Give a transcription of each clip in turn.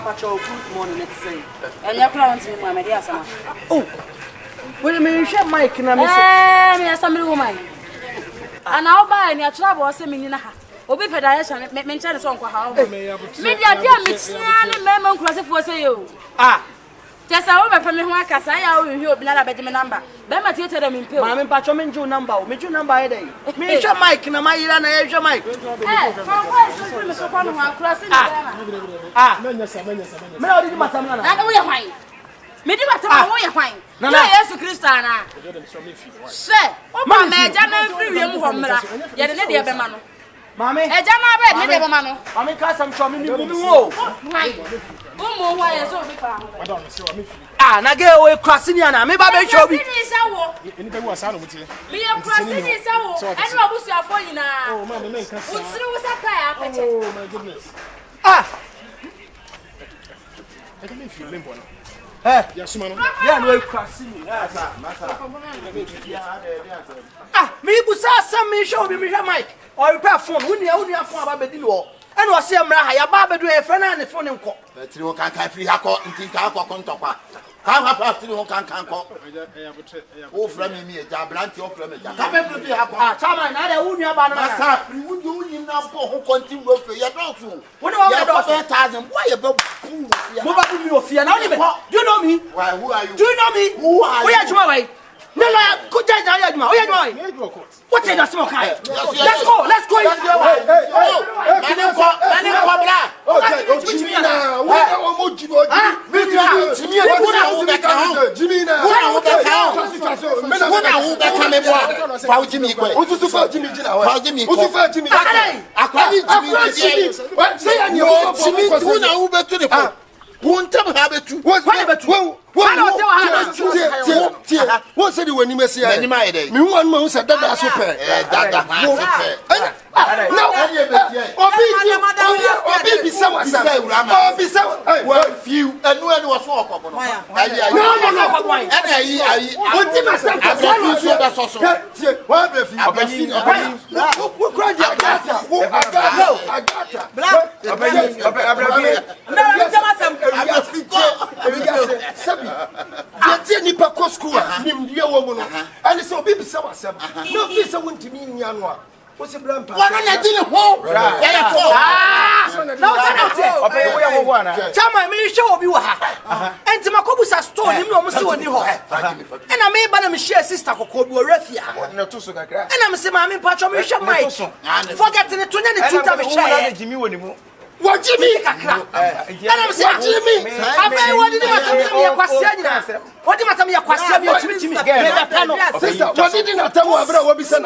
Pacho, good morning, let's say. And your crown to me, my dear son. Oh, wait a minute, share Mike and I'm Yes, I'm a woman. And I'll buy your trouble or send me in a hat. Obi federation mention song kwa hawo. Media dia metia ne mema nkurase fo say you. Ah. Tesa wo bepa me ho akasa ya wo hwe obi na da bede me number. Be ma tie tell me mpeo. Ma me pacho me nju number o. Me nju number e dey. Me hwe mic na mayira na ye hwe mic. From where so me so kwa no akurase ni na. Ah. Me odi di matam na. Na wo ye hwan. Me di matam wo ye hwan. Na Yesu Kristo ana. Se, o ma me ja na free wiem ho mra. Ye de ne de be ma no. Mami, ejama be me de be ma no. Mami ka sam cho me ni mu wo. Why? Mo wa ye so be fa. Ah, na ge we kwase ni ana, me ba be hwe obi. Ni sa wo. Ni be wo asa no mutie. Me ye kwase ni sa wo. Enu abusu afo nyina. Oh, ma me nka sa. Utiri wo sa pa ya peche. Oh my goodness. Ah. I can feel limbo no. Eh, ya suma no. Ya no we kwase ni. Masa. Ah, me bu sa sam me hwe obi me hwe mic. O repair phone, woni phone aba bedi no. E no se mra ha ya ba bedu e fe na ne phone nko. Betri won kan free hako ntin kan akọ ntokwa. Kan ha pa tiri won kan ko. O fra me mi eja branti o fra me eja. Ka be free hako. Ah, chama na de woni aba na. Masa free woni na po ho kontin wo fe ya don so. Woni wa ya do 1000 boy ye be mo ba bu mi ofia na woni me. Do you know me? Why who are you? Do you know me? Who are you? Oya juma wai. No, ko jaja ya juma. Oya juma wai. What is that small guy? Let's go. Hey, Nani ko bla. Okay, Jimina. Wo mo Jimina. Jimina. Wona hu be ka me bo. Fa wo Jimmy ko. Ututu fa Jimmy jina wa. Fa Jimmy ko. Ututu fa Jimmy. Akwani Jimmy. Say ya ni wo Jimmy wona hu be to the phone. Won tam ha betu. Won said you when you mess here. Me one man said that so pe. Dada ha so pe. Obi bisa wasa. Obi bisa. Well, few enu was so okobo no. No. Ana yi. Won ti master. So da so so. Wa be fi. Wo kra dia agata. Wo agata. Black. Sabi. Yeti nipa ko school nimdie wo mu no. Ani so obi bisa wasam. No bisa wontimi nya no a. Wo se brampa. Wa na di ne ho. Ya fo. No, Ope wo ya wo ana. Chama me hwe obi wo ha. Enti makobusa store nim no mo se oni ho. E na me ba na me share sister kokko bi wo rafia. Na to so kakra. E na me se ma me pacho me hwe mic. Forget ne to nya ne tinta me share. Jimmy woni mu. Wo Jimmy kakra. E na me se Jimmy. Abai wo di matam se me kwasia nyina. Wo di matam ya kwasia me Jimmy. Me da pano. Sister, what did you tell me about what we said?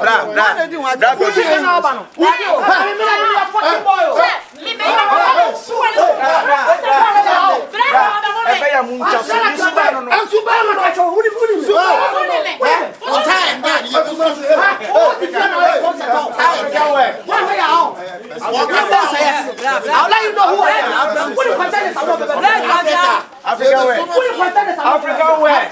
I'll let you know who I am. What you contact is Africa where?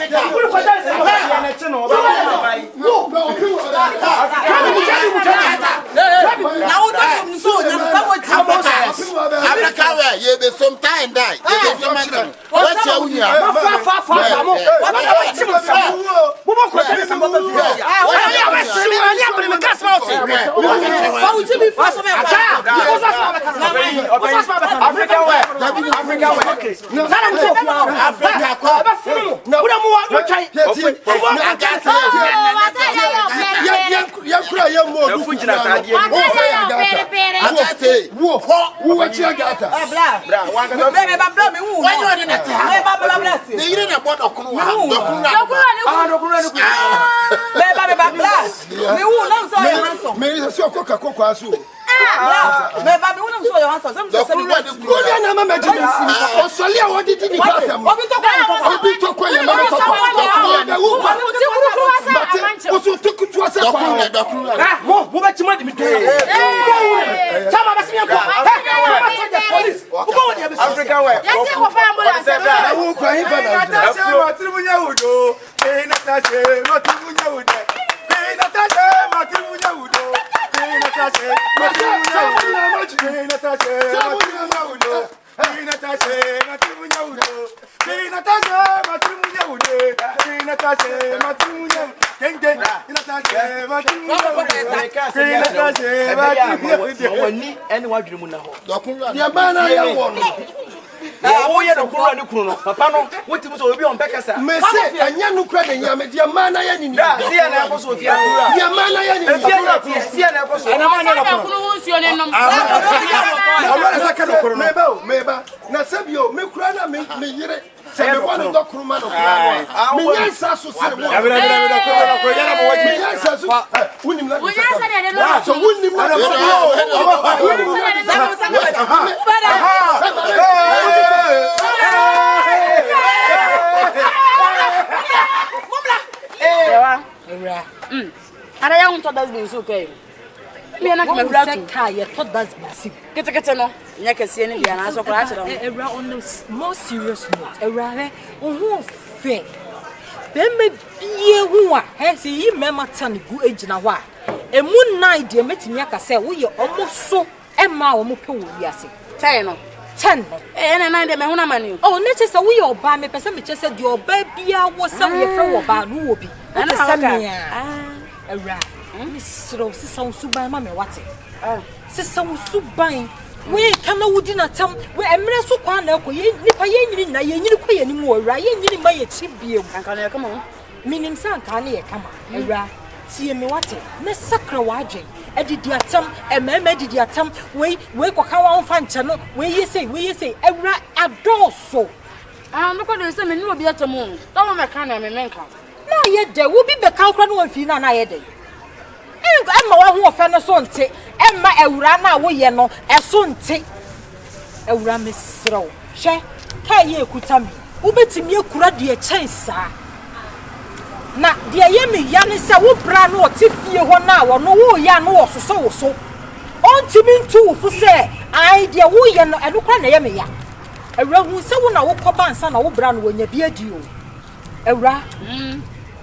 You be sometime die. What's your union? Wani and what you know. The man I want. Oh, yeah, the Kuno, Papa, what will be on Becca's. Messi, and Yanu Credit, the man I am in. See, and I was with you. The man I am in. See, and I was Meba, Nasabio, Mukrana, me, say one of the crewman of Miasa, I don't thought that's been okay. Me and I can have car, you thought that's been get no. You can see any answer on the more serious note. A rather, oh, fair. Then may be who has a member turn good age in a while. A moon night, dear Metiniaka said, we are almost so and my Mopo, yes. 10. And I am a money. Oh, next we all buy me, but just said your baby was some year about who will be. And a rat. Miss Rose sounds so by Mamma Watty. Sister was so buying. We cannot dinner tell where I'm not so quite no, you pay any more, right? You may a cheap beer. And can I come on? Meaning, son, can you come on? A rat. See me what? Miss Sacra Wajing. I did the attempt, a man made the attempt. Wait, how on fan channel. Where you say, a rat adore so. I'm not going to say, you will be at the moon. Don't make kind of a man come. Now, yet there will be the calculation of Fina and I. Emma who offend us on tea. Emma Awurama we no eson tea. Awurama sro. She Kyekyeku tami. Ubetimi akura de chance na de yemi ya ne se wo bra no otifie ho na wo no wo ya no wo so. Ontimi ntu fu se ai de wo ye no enokra na yemi ya. Awura hu se wo na wo koba ansa na wo bra no wonya bi adi o. Awura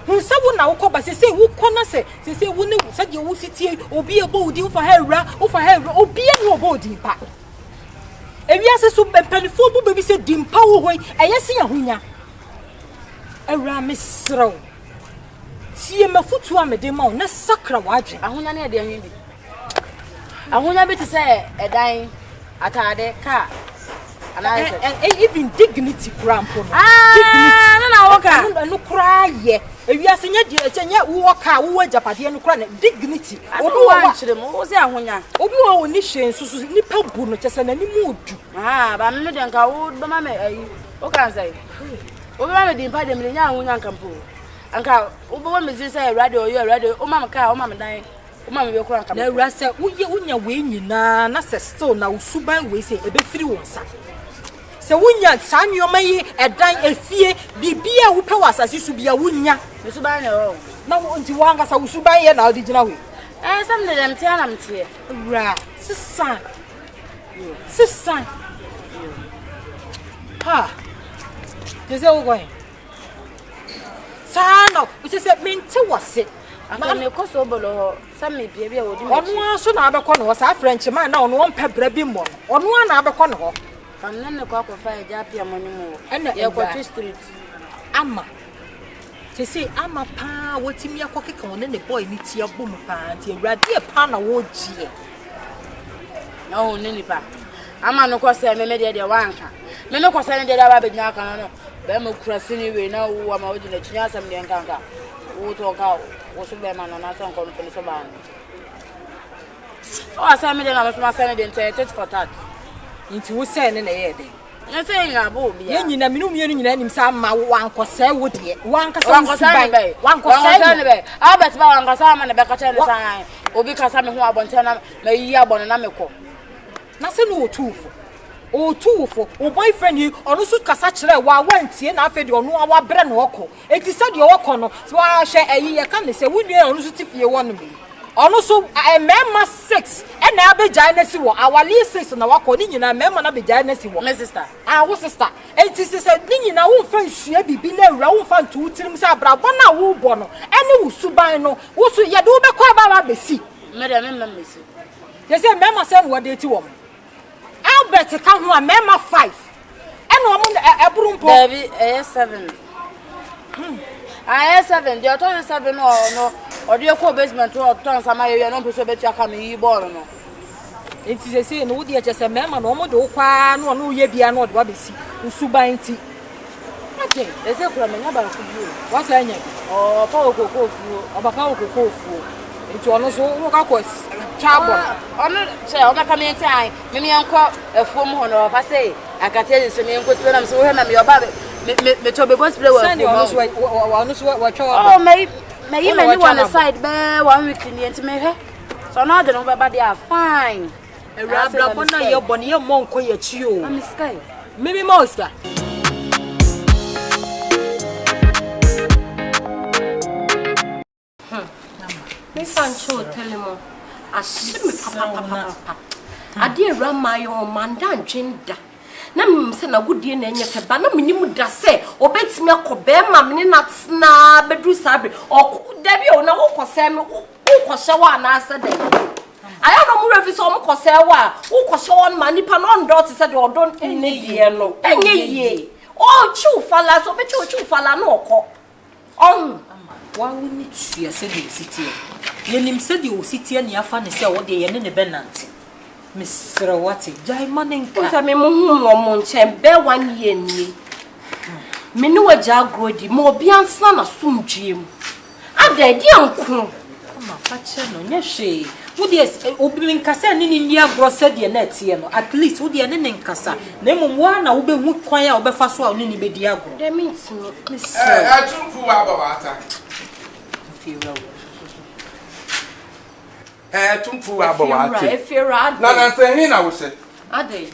Who's na ukoba say wukona say wuni said you wusitie obi ebo udi for her obi ebo bodi pa ewiase so penifo bu baby say dimpa wo hoi eyese yahunya Awura mesro tie mafutu amede ma na sakra wadwe ahonya na de anwi bi ahonya bi te say edan atade ka and even dignity grampo dignity na woka no kra ye ewiase nya de nya wo ka wo japade no kra na dignity obi wo wankyere mo wo se ahonya obi wo ni hwe susu nipa bu no kyese na ni mu odu ba me de nka wo do ma me ayi wo kan say obi ma me di mpa de me nya ahonya nkampo anka obi wo me say radio o ma me ka o ma me dan o ma me be kra nkampo na Awura se wo ye unya we nyina na se still na usuban we say ebe firi wo nsa se wunya sanyoma yi edan efie bibia wo pe wasase su bia wunya mesuban ne o na wonti wanga sa usuban ye na odi gina we sam ne dem tia na mtie Awura sisan ha deze wo going sana we say mente wase ma me ko Sobolo ho sam me bia bia wodi me onu aso na abekọ no sa French man na onu won pe bra bi mo onu na abekọ no ho Kamnene kwa fa japia monimo ye kwa street ama se ama pa wotimi akokeka won ne boy ni tia bom pa anti Awurade pa na wo gie no ne ni pa ama no kwa se me de wanka me no kwa se ne de ba begnya aka no be mo kura sini we na wo ama wo gina chinya asam de nkanka wo to ka wo so be ma no na so nko no so ba o asam me de na me so asam de nte for that Inti wo say ne na ye de. Na say nya bo bia. Ye nyina minu mienu nyina nim sa ma wankose wo de. Wankasa be. Wankasa ne be. Albert ba wankasa ma ne be ka che ne san. Obi kasa me ho abonte na ma yi abon na me ko. Na se no otufo. Otufo, o boyfriend you onu su kasa kire wa wantie na afi de onu awa bre na okọ. Eti se de okọ no. So wa hwe ayi ye ka ne se wo nua onu su tifie wo no me. Ono so mema 6 e na abegya na si wo awali 6 na wakọ ni nyina mema na abegya na si wo my sister wo sister enti sister ni nyina wo fa nsua bibi na Awura wo fa ntu tirim sa abrabo na wo bo no ene wo suban no wo so ye de wo be kwa ba besi me de mema mesi ye say mema 7 wo de ti wo Albert ka ho a mema 5 ene wo mo eburumpo baby 7 7 the auto 7 no Or do you call basement or turn some area no person bet you come in born no. It is a say no dear just a man no more do kwa no ye bia no what be see. Usuba inti. Okay, they say from never for you. What's I know? Oh, power cocoa food, or bacao cocoa food. It's almost work out chabo. On say on the coming time, maybe uncle a form honor I say. I can tell you some young person I'm so happy about it. Me to be boss play well. Oh, may you may one aside bear 1 week in the intimate. So now the number they are fine. A rabble upon your bonny monk quiet you. I'm sky. Maybe monster. Miss Sancho tell him I see papa. I dear ram my own man dan gender. Na me say na godie na enye feba na menimu da say obetimi akobe ma me na tsna bedru sabe da bi o na wo kose me wo kose wa na ase de aya no mu refi so mo kose wa wo kose won ma nipa no ndo te say de odon ne ye no enye ye o chu fala so be chu fala no okọ on wa woni tua se de sitie ye nim se de o sitie ne afa ne se wo de ye ne benante Mr. Wati, jai maninka. Usa me muhu mo nche be 1 year ni. Me ni waja grodi, mo obi ansa na sumdwie mu. Ada di anko. Ma fache no nye hwe. Wo de obi nkasa ne ni agro de na tie no. At least wo de ne nkasa. Na emumwa na wo be hu kwan a wo be fa so a ne ni be di agro. Dem ntimi. Atumfu wa bawata. Fira. Tumfu abawate. Efira. Na say hin na wo say. Ade.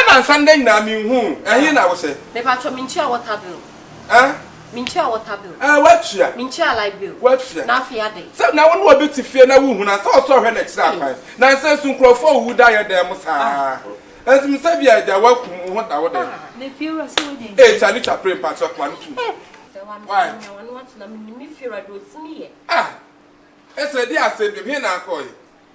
Na Sunday na mi hu. Hin na wo say. Me pa cho minchi a water bill. Minchi a water bill. Watua. Minchi a light bill. Watua. Na fi ade. So na won wo beti fie na wo hu na so hwe na kira kwan. Na say sun krofo wu da ye dem sa. Entum say bia ja wa ku ho da wo dem. Ne fira so we dey. Chali chapre pa so kwan tu. Why? I want na me fira do timi ye. Ese di asem bi na akoy.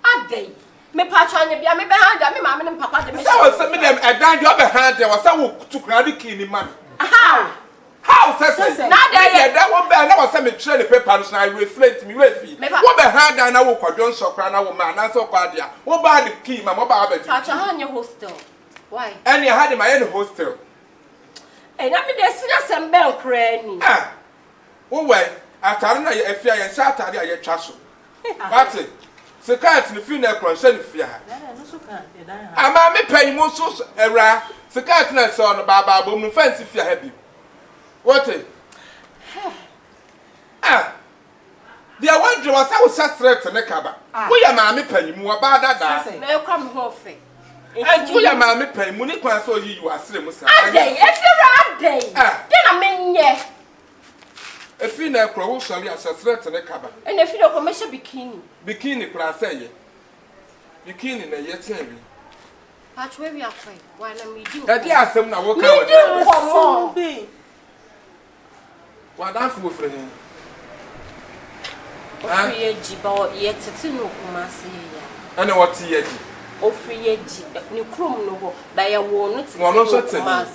Ade. Me pa cho anya bia me be handa me ma me papa de me. Say wo say me dem edan jo be handa wo say wo tukura di kin ni man. How say na dey that one be na wo say me tire the paper no na reflect me we fi. Wo be handa na wo kwadon sokra na wo ma na so kwadia. Wo ba the key ma mo ba ba. Pa cho anya hostel. Why? Any had my own hostel. Na me dey sina sembe nkra ni. Wo we atare na ye afia ye sha atare a ye twa so. What? Sekat ni fi na kronse ni fi ha. Ama me panimo so era sekat na so no baba bom no fancy fi ha bi. What? Dia wan dwo sa wo straight ne kaba. Wo ya ma me panimo wa ba dada. Na e kwa me ho fe. Wo ya ma me panimo ni kwan so yi yu asire mu sa. Adey, efira adey. De na menye. Efi na ekro wo sori asasret ne kaba. E na efi na ko mesha bikini. Bikini kura say ye. Bikini na ye tebi. Patch we we afai. Why na me di. E di asem na wo ka wo. Me di ko mo. Wa dan fu ofre hin. Ofri eji ba o ye tete no kumase ya. Ana what ye ji. Ofri eji ni krom no ho ba ye wo no tete. Wo no so tete.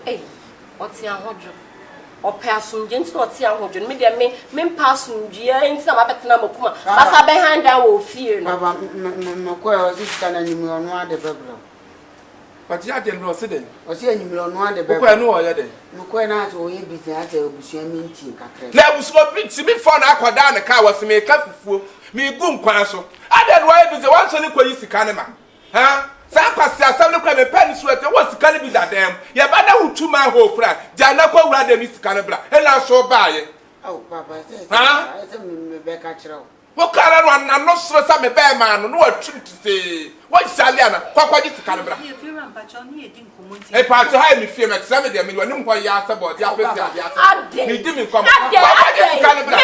Eh, oti ahojo. Opasum gente no tia hojo me de me pasum dia enti na mabetena makuma basa be handa wo fie no baba me ko o si kana nyimi ono ade bebro But ya de no se den o si nyimi ono ade bebro ko no o ye den me ko na so ye business ate obusua minti kakra na busua binti mi fo na akwada na ka wase me ka fufuo me gum kwan so ade no ye bi se wan so ne ko yi sika ne ma ha sa kwasi asam ne kwa me pen so ete wo sika ne bi dadam ye ba na hutuma ho kura ja na kwa wura de mi sika ne bra e na so baaye oh papa say say me be ka kire wo kara no na no so sa me be ma no wa twim ti se wo sale ana kwa ji sika ne bra ye fira mpacho ni edi nkomo nti e pa to ha mi fie me tsa me de me wani mpo ya asabo de apesi ade ni di mi nkomo kwa ji sika ne bra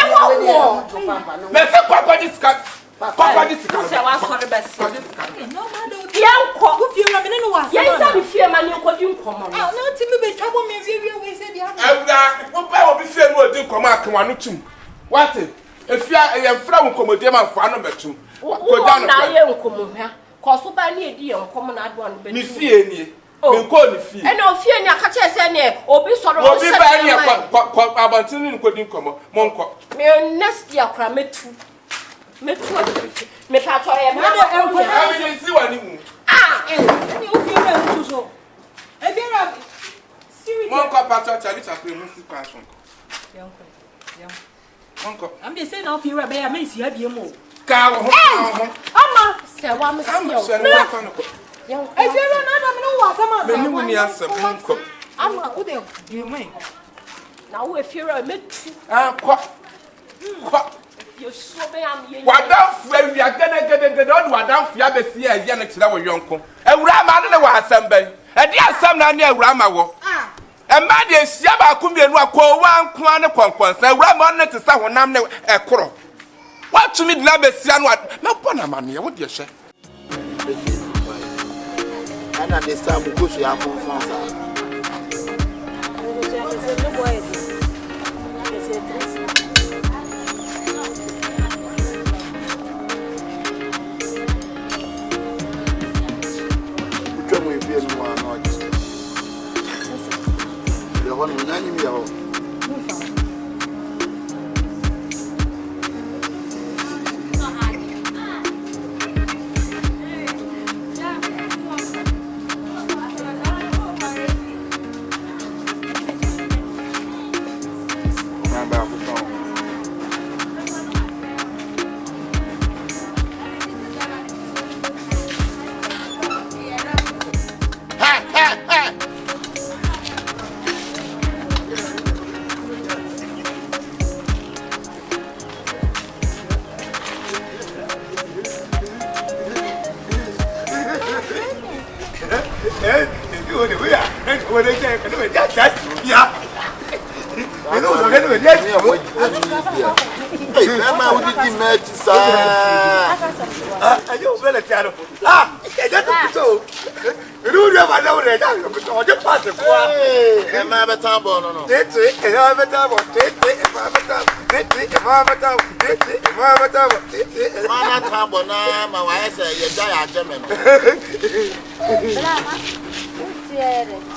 me se kwa ji sika Papa this can say wa sorry best. no matter Yanko wo fira me no was yan ta bi fie ma ni ko di nkomo no ti me be trouble me we say dia Ewda wo pa wo bi fie no odi nkomo akan no tum what efia e mfra wo nkomodie ma mfa no betum ko da no na ye nkomo hwa ko so ba ni edi ye nkomo na ado no be ni fie nie Me ko ni fi. E na ofie ni aka che se ne obi soro o se ba ni abantin ni ko din komo. Mo nko. Me next year kra metu. Me pa to ye ma. I see wani mu. Ni ofie na nso. E bi ra serious. Mo nko pa to chali chapre mu si passion. Uncle, I'm just saying, I'll feel right. I may see a BMO. Cow, Ama, say one must I'm know. If you're not, I'm a good you may. Now, if you're a mid, you're so bad. what down we are gonna get what down Fiabe see a young uncle. And Rama, I don't know what some bay. And yes, some near Rama. And my dear Siaba could be a one corner conquest, and Ramon to someone I'm a crow. What to me, Nabessian, what? No Ponamania, what you say? And at this time, we go to your phone. One nani mi yaho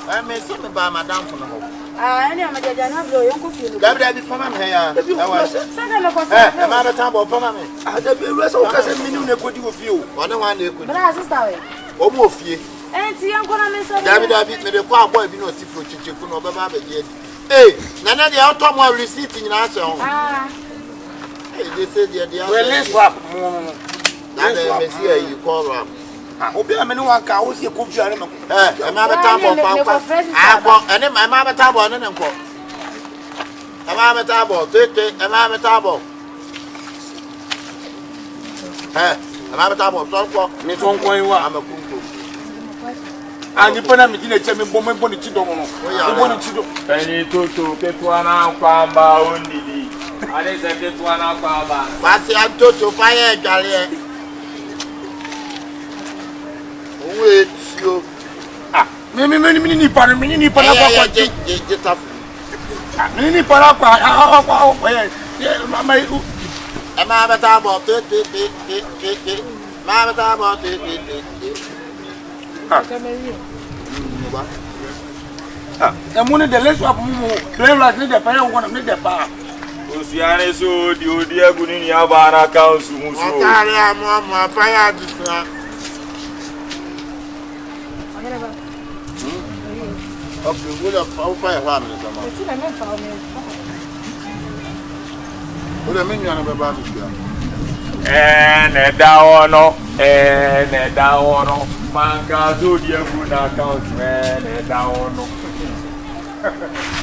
I may something by Madame for the home. I am a Jana blow, Uncle Phil. That be from him here. I was a man of time for me. I had the rest of us a minute could you feel. One one day could I say, almost fear. And see, I'm going to miss David, the poor boy, be not for Chicken or Baba yet. Hey, Nana, the outcome receipt in answer. They said, let's swap. That's the you call up. Obi amene wanka wo sie kofi are me e ma beta bo fa akọ ene ma beta bo ne nko e ma beta bo tete e ma beta bo e ma beta bo so nko ni so nko yin wa amakunko ani pena mi dina che me bo ni chido mo no bo ni chido eni toto ketua na kwamba ondidi ade se ketua na kwamba basi antoto fa ye dwale wait you me para kwa je tap me para kwa mama ama beta bo te ma beta bo te emuni de lesu apumu play like ni de pa yan wona ni de pa osuare so di odi aguni ni abara council muso otare amu pa ya disa. Okay, we'll have fire one. What I mean, you're about and a down, and a down, man, God, do the good account, man, a down.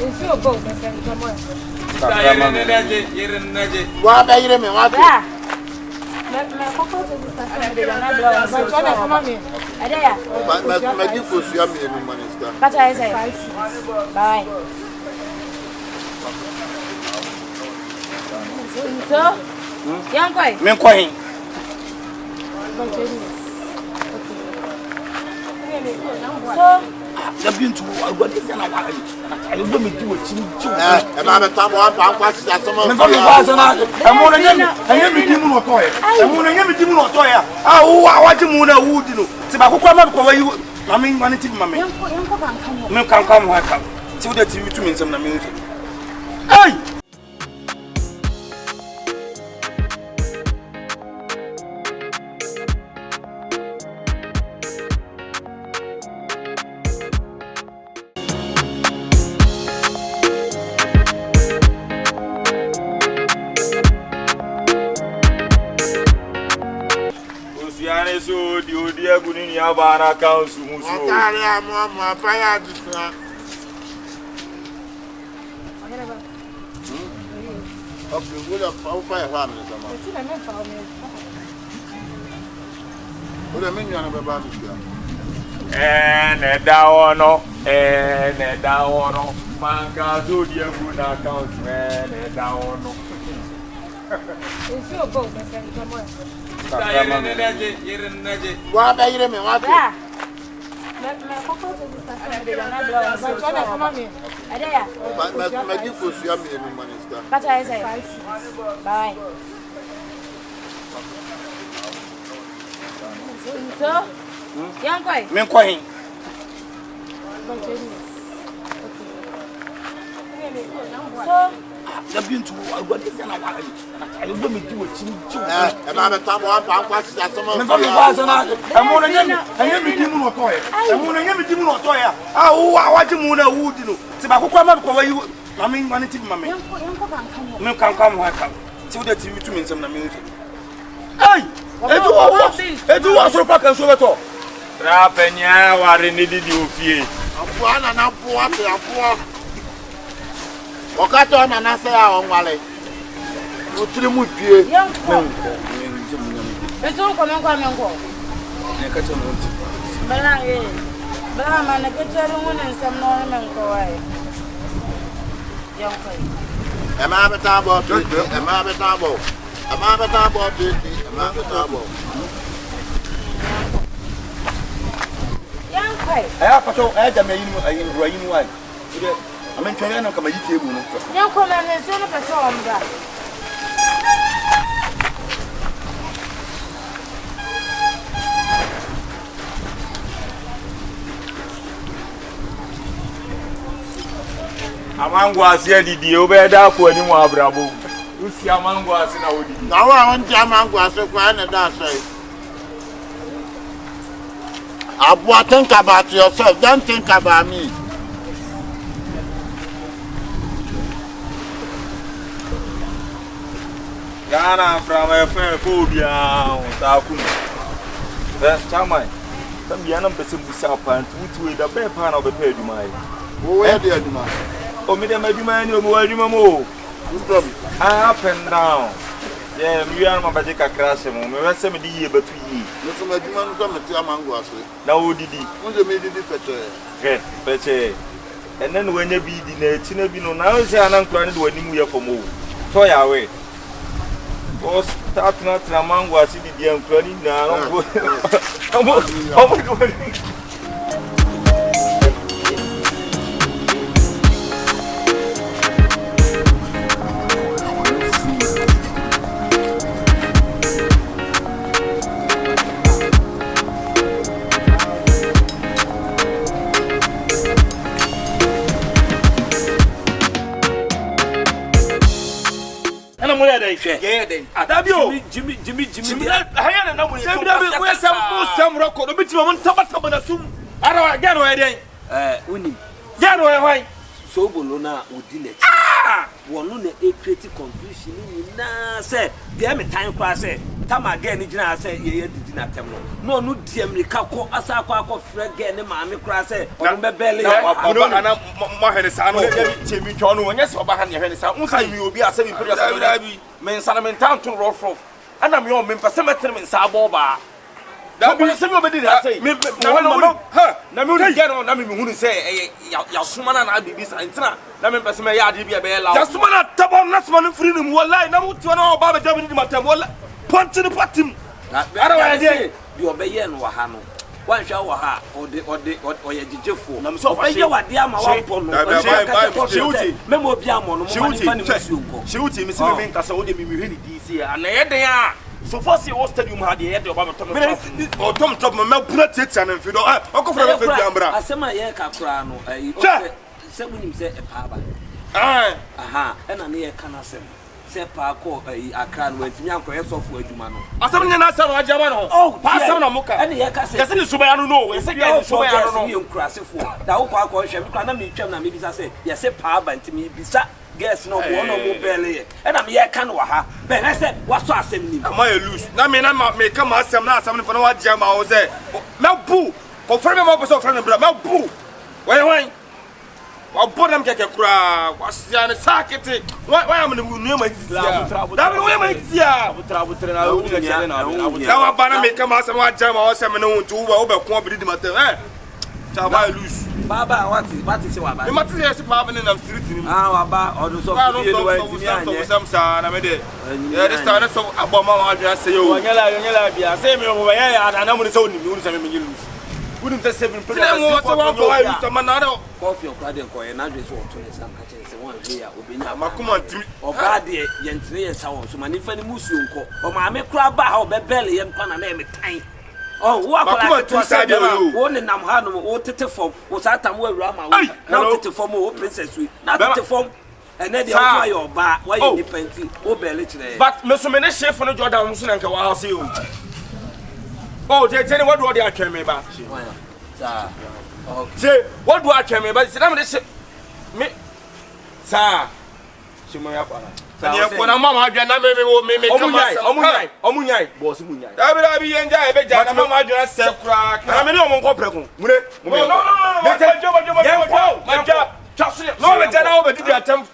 It's your boat, what are you doing? What? Mami, one tip, Mammy. No, come, come. Till the TV to me some music. Hey! So the odia guni abana council muso. Atari amama fire disna. Okay, we are fire family sama. What do you mean about Ne da wono. Man ka so dia guna council ne da wono. It's your boat, my friend. Come on. What are you doing? What? The beauty of what is an hour. I will be doing it. And I'm a time one pass that some of I'm going to give you a toy. I'm going to give you a toy. Oh, I want to move a wood. Tobacco come up over you. I mean, one thing, mammy. No, come. Till the TV to me some music. Hey, I do also pack and so at all. Rapenya ware needed you fie. One and up what Okato na na say a onwale. Utiri mu pie. Beto ko men ko. Ne ka che mo nti. Bala ma na ke tere mu ne nsam no men ko wai. Yanko. Ema beta bo. Yanko. Aya pato jam yin wai. I mean, trying to come a table. Young come and send a person back. Amangwa sia didi obeda ko ani mu abrabo. Usi amangwa sia na odidi. Na wa won ti amangwa so kwa na da so. Abu, think about yourself, don't think about me. Ghana from a friend phobia Takun. That's Chamai. Some young person who sell pants with the bear pan of the paid my. Where do you man? Oh, me, my demand, you will remember. Up and down. Yeah, we are my magic crash. Me rest some year but 2 years. Listen, my demand from the Tiamango. Now, did he? When they made it better. Better. And then when you be the Chinabino, now say an uncle when you are for more. Toy away. Was starting out to a man was in the young clothing now. Yeah, then. Jimmy. I know we some record. Bit of Tabatabasum. I don't get away. Winnie. Get away. Sobolo na udine. One a creative confusion in na say, the time class say, Tama again, I say, ye did not tell no, no, dear me, Kako, Asako, Fred, get the mammy class, or belly, my head is Timmy John, and yes, or behind your head is you will be a semi men Salaman Town to roll from. And I'm your member cemetery in Saboba. That will somebody that say, Namu get on, Namu who say, Yasuman and I be beside Tina, Namu Besame Yadi be a bell. Yasuman, Tabon, Nasman, freedom, will lie, Namu to know about the Matam, punch to the patim. Otherwise, you obey and Wahano. One shall ha or the Jeffo. I'm so I know what the Amapon, Memo Biamon, shooting, Mr. Minka, so they be really DC, and there they are. So far see what stadium had the head of Tom or Tom Top, my put it and if you don't Uncle for Ambra. I said my air caprano, said when you said a paba. Aha, and an ear can I say. Say Parko, I can't wait to young for Jumano. I said, I Jamano. Oh, pass on a mocha. And the Acassas is so I don't know. It's again, so I don't know you crass for. The whole Parko, cannot meet them. Maybe I say, yes, a pub and to me, beside. Guess no one more belly. And I'm here, can waha. But I said, what's I said? Am I loose? I mean, I might make come as some now, something for what jam I was there. Now, boo. Confirm my person from the blood. Now, boo. Why? I'll put them get a crowd. What's the socket? Why am I near my trouble? That will make the trouble. Now, I'm going to make come as some jam or some known to over the matter. Shall I lose? Baba, what is your Baba? You must say, Baba, and I'm street. Ah, Baba, or some son. I made it. This time, so Obama, I say, you are yellow, say me over here, and I'm going to show you. Wouldn't the 7 put some another coffee or cradle and address or to some catches one here will be now. Macumon or Badi, Yentry, so many funny Musunko, or my make crab how belly and Panama time. Oh, what to say? One in Namhano or Titifom was at Awurama, not to form more princess, not to form. And then the fire bar, why you depend or belly today. But Mr. Meneshe for the Jordan Musun and I'll see you. Oh, they tell you what do I care me about? Say, what do I care me about? It's not me, sir. She may have when a mamma had maybe Omunyai, was Munyai. I will be in Jai, Mamma just said, crack. I mean, no one go pregnant. No, let her over the attempt.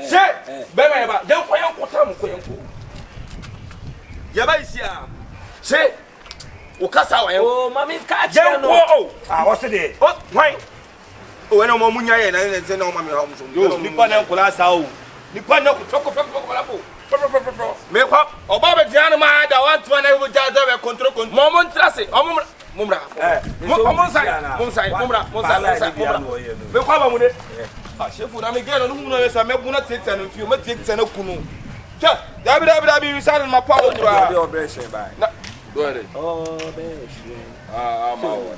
Say, Bema, don't pay up. Yabaisia, say, Okasa, oh, Mammy, catch. I was today. Oh, why? Oh, no more Munyai and then no mammy homes. You nippon and Colasa. Nippon, no, make up. Oh, Baba Janama, I want to enable Jazz control. Moment, Trassi, Mumra, Shifo, I'm again on whom I may not take and if you may take and Okunu. Dabby, you said in my power. Oh, I'm out.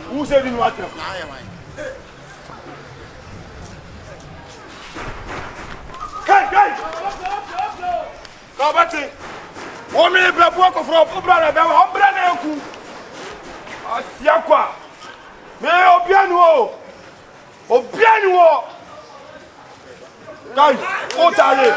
Who said you want to? Hey! Go back to one minute, black walk of rope, brother, Brother, Asiakwa. Me Obianuo. Guys, what are you?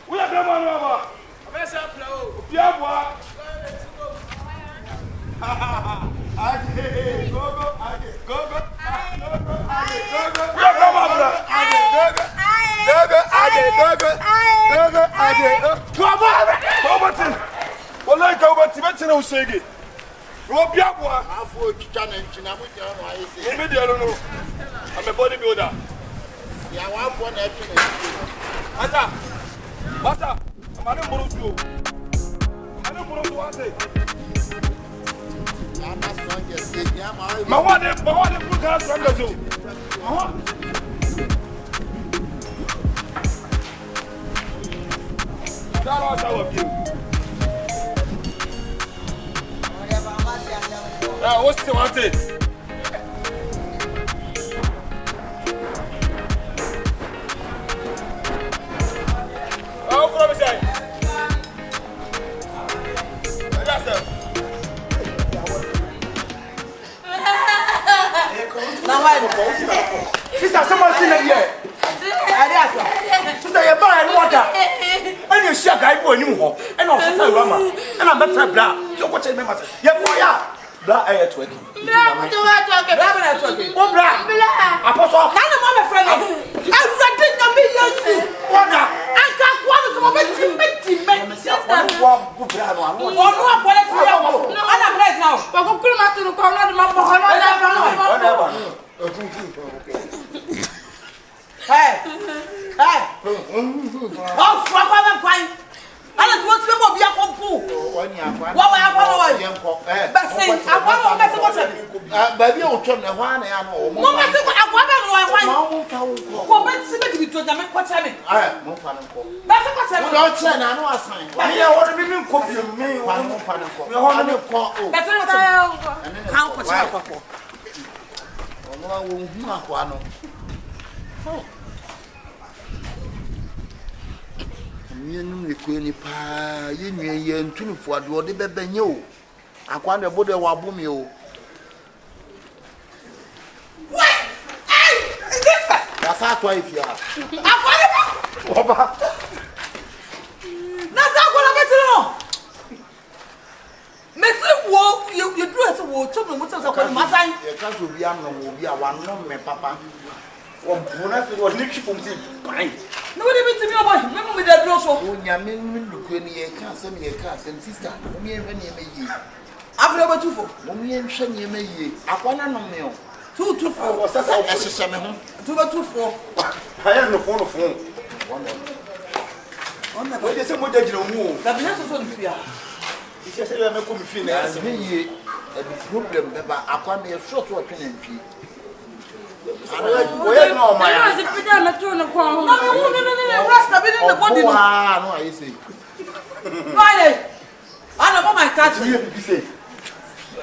We are the one over. I'm a bodybuilder. Yeah, one for Masa, I'm not going to what's the one? Sister, someone seen it here. Sister, you're buying water. And you share guy boy anymore. And also Awurama. And I'm better blah. So what you remember? Yeah, boy, blah, I had to work. Oh, blah, Apostle. None of my friends. I'm ready to be yours. Water. I can't want to come over to me. Sister, Hey! Oh, fuck, I'm crying. I don't want to be a compu. What I want to baby, I'll turn the one I know. No, I think I want to be to them. What's happening? I won't find a that's what's happening. I know a sign. I want to be cooking me. One more fan of call. That's what how much I call. Oh, you queenie pa, you knew yen 24 do the baby knew. I can't the body wa boom you. What? Hey, that's how to if you are. That's not what I'm going to know. Messi, you dress a war, children, what's up, my son? You can't be a one, no, my papa. Was Nick from Pine. Nobody meets me about him. Remember with that girl. Oh, Yamin, look when you can't send me a car, and sister, me and Rennie may ye. I've never 2 4. Me and Shani may ye. I want to know 2 2 4 was that as a 7 2 4. I have no phone of phone. What is some that you know? That's not fear. It's just a make me feel as me a problem, but I can't be a short working and fee. I don't know, my cat.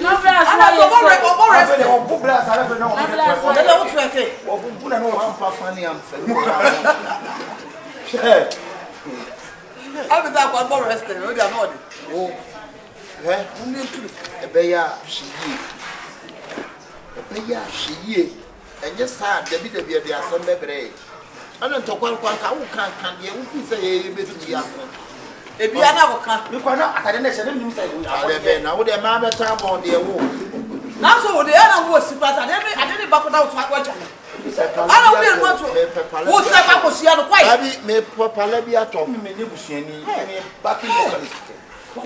No blast. Ana so mo rest. O bu blast ara fe no. Na wo treke. O bu na no am fa fani am fe. Abi da kwa mo rest no dia no de. O. Unni turu. Ebeya shiyi. Ebeya shiyi. Enye sa debi de asem bebre. Ana ntokwan ka wo kan de wo fi se ye betu ya. Ebi ana wo kan. Mi kwa na atade na hye nim sai wo. Ade na wo de ma beta bon de wo. Na so wo de ana wo sipa sa ade ba ko na wo twa kwa jana. Ana wo de mo to. Wo se ba ko sia no kwai. Abi me papa bi ato. Me ne busuani. Me baki mo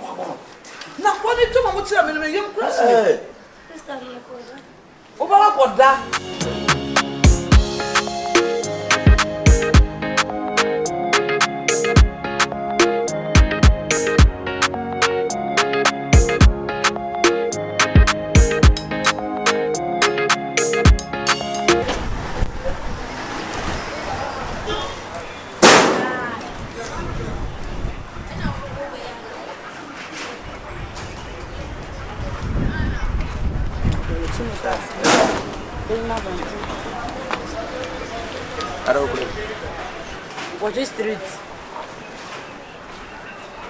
na ko ni to mo tira me yem krasi. Sister me ko da. O ba wa ko da. What is street?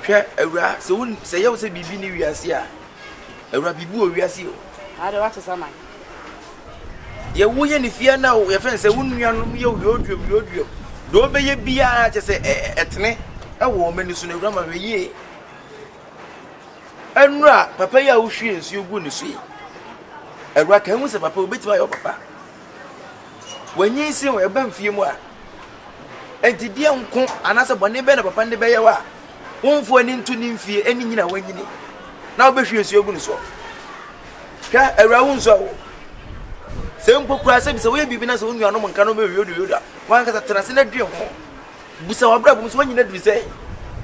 Hwɛ awura sɛ wo sɛ yɛ wo sɛ bibi ne wiase a awura bibi wo wiase o I don't want to summon. ye wo ye ne fie na wo ye fɛn sɛ wo nuanom ye wiodwom do be ye bia kyɛ sɛ ɛtene ɛwɔ mani so na awura ma hwɛ yie ɛnura papa ya wo hwie nsuo gu ne so yi awura kan hu sɛ papa obetima yɛ papa wanyi si wo ɛba mfie mu a enti dia nko anase bɔne bɛ na papa ne bɛyɛ wa wonfo ani ntu ne mfie ani nyina wanyini na wo behwie nsuo gu ne so ka awura wo nso wo sɛ mpokura sɛ bi sɛ wo yɛ bibi na sɛ wo nuanom nka no bɛhwiodo wan ka tena se na dwe ho busa wabra bum so wanyina duri sɛ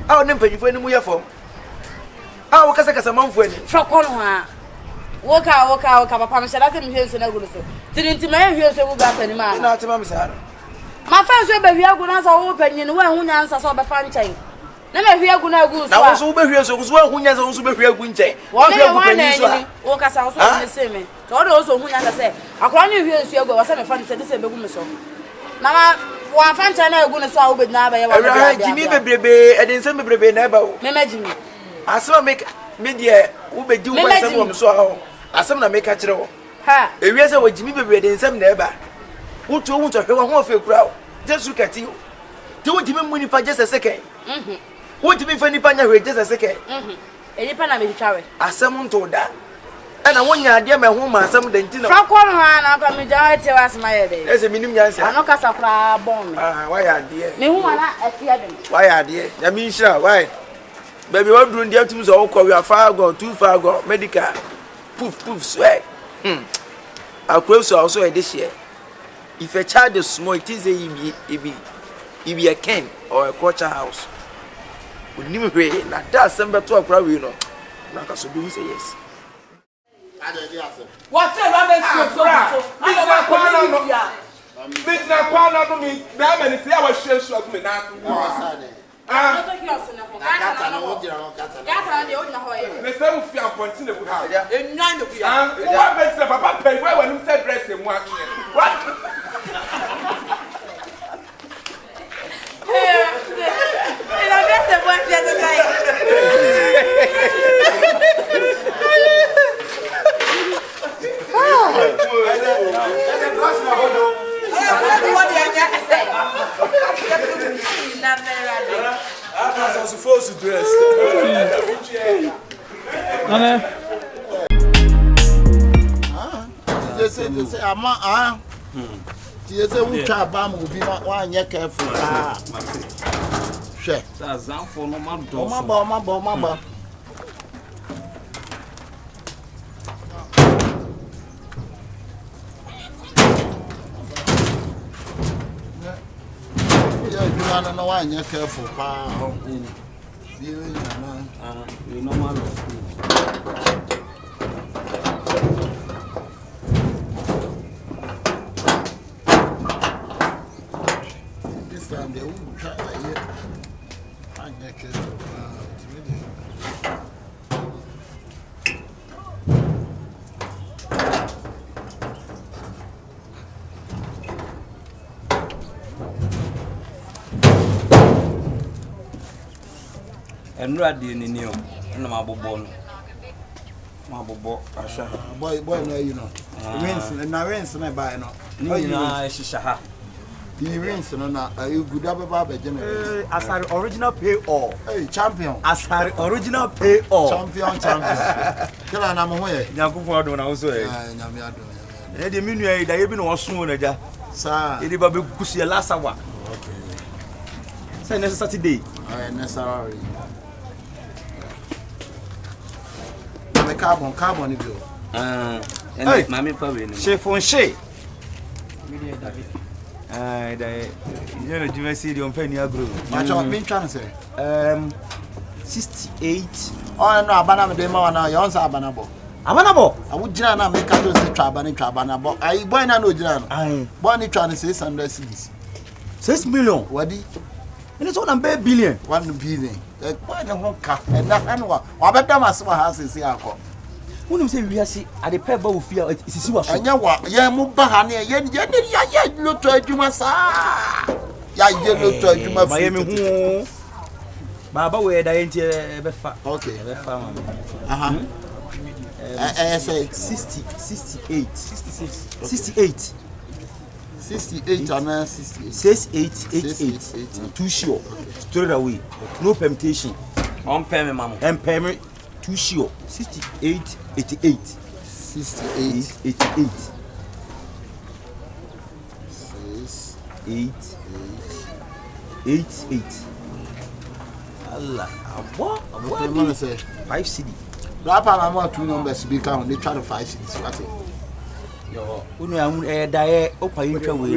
a wo ne mpanyifo ani mu yɛ fam a wo kasa manfo ani Frakon ha. Woka papa me shada se me hwe nso na gu ne so. Tirinti ma hwe nso bu ba tani ma. na atema me sa Ma fa nso be hwe agu na so wo panyin wo hu nyansa so be fa nkyɛn. Na me hwe agu na agu so. na wo so wo behwie so wo hu nyansa wo so behwie agu nkyɛn wo hwe agu panyin so a wo kasa so ne se me. To do so hu nyansa se akora ne hwe nso agu wo se me fa ne se be gu me so. Na ma wo fa nkyɛn na agu ne so a wo be na ba ye wa. Jimi bebrebe edin se bebrebe na ba wo. Me majimi. Asema make media wo be di wo nsem wo so a asem na make kire wo. Ha. Ewie se wo jimi bebrebe edin nsem na ba. Wo to wo to hwe wo ho fe kura wo. Jesu kati. Ti wo jimi mu nipa just a second. Wo jimi fa nipa nya hwe just a second. Enipa na me twawe. Asem nto da. Ana wonya ade ma ho ma asem da nti na. Frakon ha na ka me jawe te wasma ye de. Ese minim nyansa. Ano kasa kura bon me. Wa ya ade. Me hu ana afia dem. Wa ya ade. Ya mi nhira why? Baby, what do you do? So, we are far go, too far go, medical. Poof, sweat. I'll close also this year. If a child is small, it is a ken or a quarter house. We never pray, not that summer to a crowd, you know. Like us, do say yes. What's a rabbit? I'm supposed to dress. You say we try bam will be one year careful. Share. That's for no man. Mama. I don't know why you're careful. You know, man. This time they won't try it. I'm careful. Enra de ni ni o. Na mabobo no. Mabobo asha. Boy no you know. Rings na buy no. Ni na shisha ha. The rings no na you good ababa be general. Asari original pay all. Hey champion. Asari original pay all. Champion. Kila na mo ho ye. Nyankofo do na wo so e. Nyame ado. E de minu e da ye bi no osun na ja. Sa. E de ba be kusie last hour. Okay. Say next Saturday. Necessary. The carbon ni bio. Hey, mami fa we ni. Shifo she. You know, you see the unpenny agro. Much of been trying to say. 68. Oh, no, Abana, the Mana, your answer, Abanabo. Abanabo? I would Jana make a to say Trabanabo. I buy no Jana. I Bonnie trying to say 600 cities. 6 million. What and it's all $1 billion. 1 billion. Why no one car and that annual. I bet them as my house is here. When you say we are see at the pebble of fear, it is what I know what, yeah, Mubahani, yeah, look to a Jumasa. Yeah, you look to a Juma Miami. Baba, where I ain't okay. I say 68. 68 and 68. 6888. Too sure. Straight away. No permutation. On pay me, mama. And payment. Too sure. 68 88. 68 88. 6 88. Allah. What? 5 CD. Rapa na mo 2 numbers be count. They try to 5 cities. What? Yo, unu am die okwaye ntwa we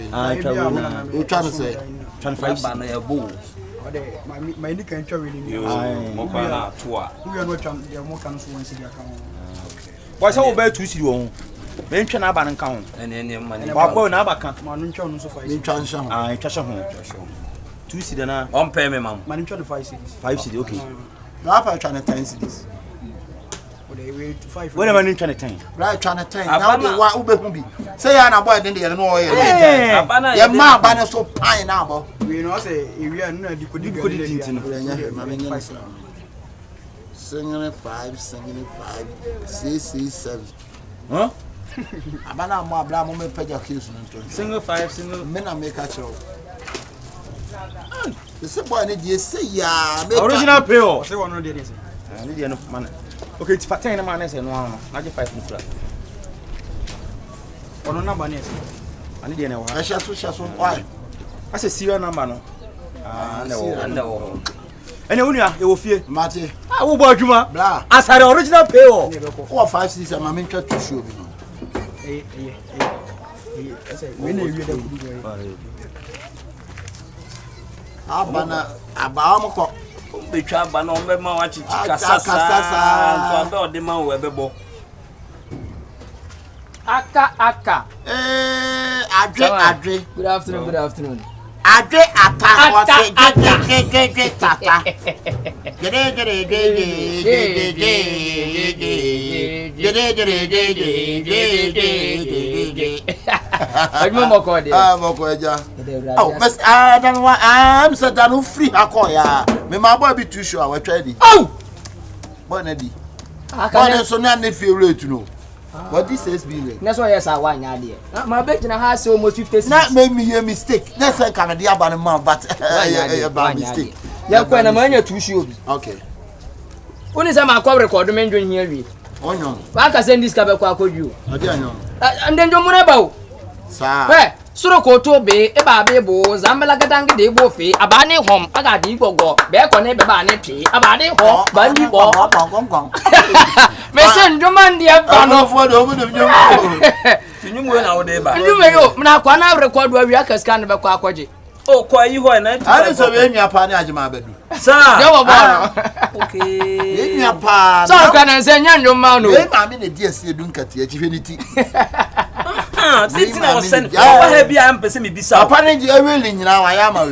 na. We try to say 25 ba na ebo. My nick and cherry. Mo ba na to a. We are not champ, they are more can so one city account. Why say we buy 2 CD won? Me ntwa na aba nka ho. Ene mani. Wa kwa na aba kan. Man ntwa no so 5. me try nsha. Ntwa ho. 2 CD na. On pay me, mama. Man ntwa 5 cities. 5 CD, okay. Rapa trying to 10 cities. They wait 5. When am I trying to 10? Right trying to 10. Now they wa ube humbi. Say ya na boy den dey no oil. Abana ya ma ba na so pine na bo. We know say area no na dikodi Singing 5 6 7. Huh? Abana mo abla mo me page accuse no to. Single 5 single. Me na make a show. This boy need you say ya make original payo. Say one no dey say. I need enough money. Okay, it's 10 na man say no no. Na je 5 mufra. Ono number na say. I need enough. I shaso why? I say serial number no. No. Ene unia e wo fie. Mate. Ah wo bo adwuma. Bla. Asare original payo. What 5 6 am me try to show me no. I say we na area da kudu. Abana abawamo ko Betwa ba na ombe ma wa chichi kasasa. So abe ode ma wo ebebo. Aka. Adre. Good afternoon. Adre ata wase je tata. Ajmo moko de. Moko eja. Oh, mas Adam wa am so da no free akoya. Me ma boy be too sure we try di. Oh! Boy na di. Boy so na ne favorite no. What this is be. That's why yes I want ya there. My bet na has almost 50. Na make me a mistake. That's why can dey aba man but bad mistake. Ya kwa na manya too sure bi. Okay. Oni say ma kwa record me ndwen here wi. Onyo. Wa ka send this ka be kwa akoju. Ade anyo. And then do muna ba o. Sa. Hey, suro ko to be e ba be bo zambela gadangi de bo fe abane hom aga di gogo be ko ne be ba ne twe abane ho ba ndi bo. Me sen ndoman di aba no fo do mu nyum. Tinyum we na wo de ba. Ndume yo na kwa na record wa wi aka scan be kwa akoje. O kwa yi ho na. Ani so be nwa pa ne agema bedu. Sa. Yo bo no. Okay. Nwa pa. So ka na se nya ndoma no. E ma me ne di ase edu nkati achi hweniti. Tintin I was sent. Wa he bia am pese me bisa. Papa ne di eweli nyina wa ya ma we.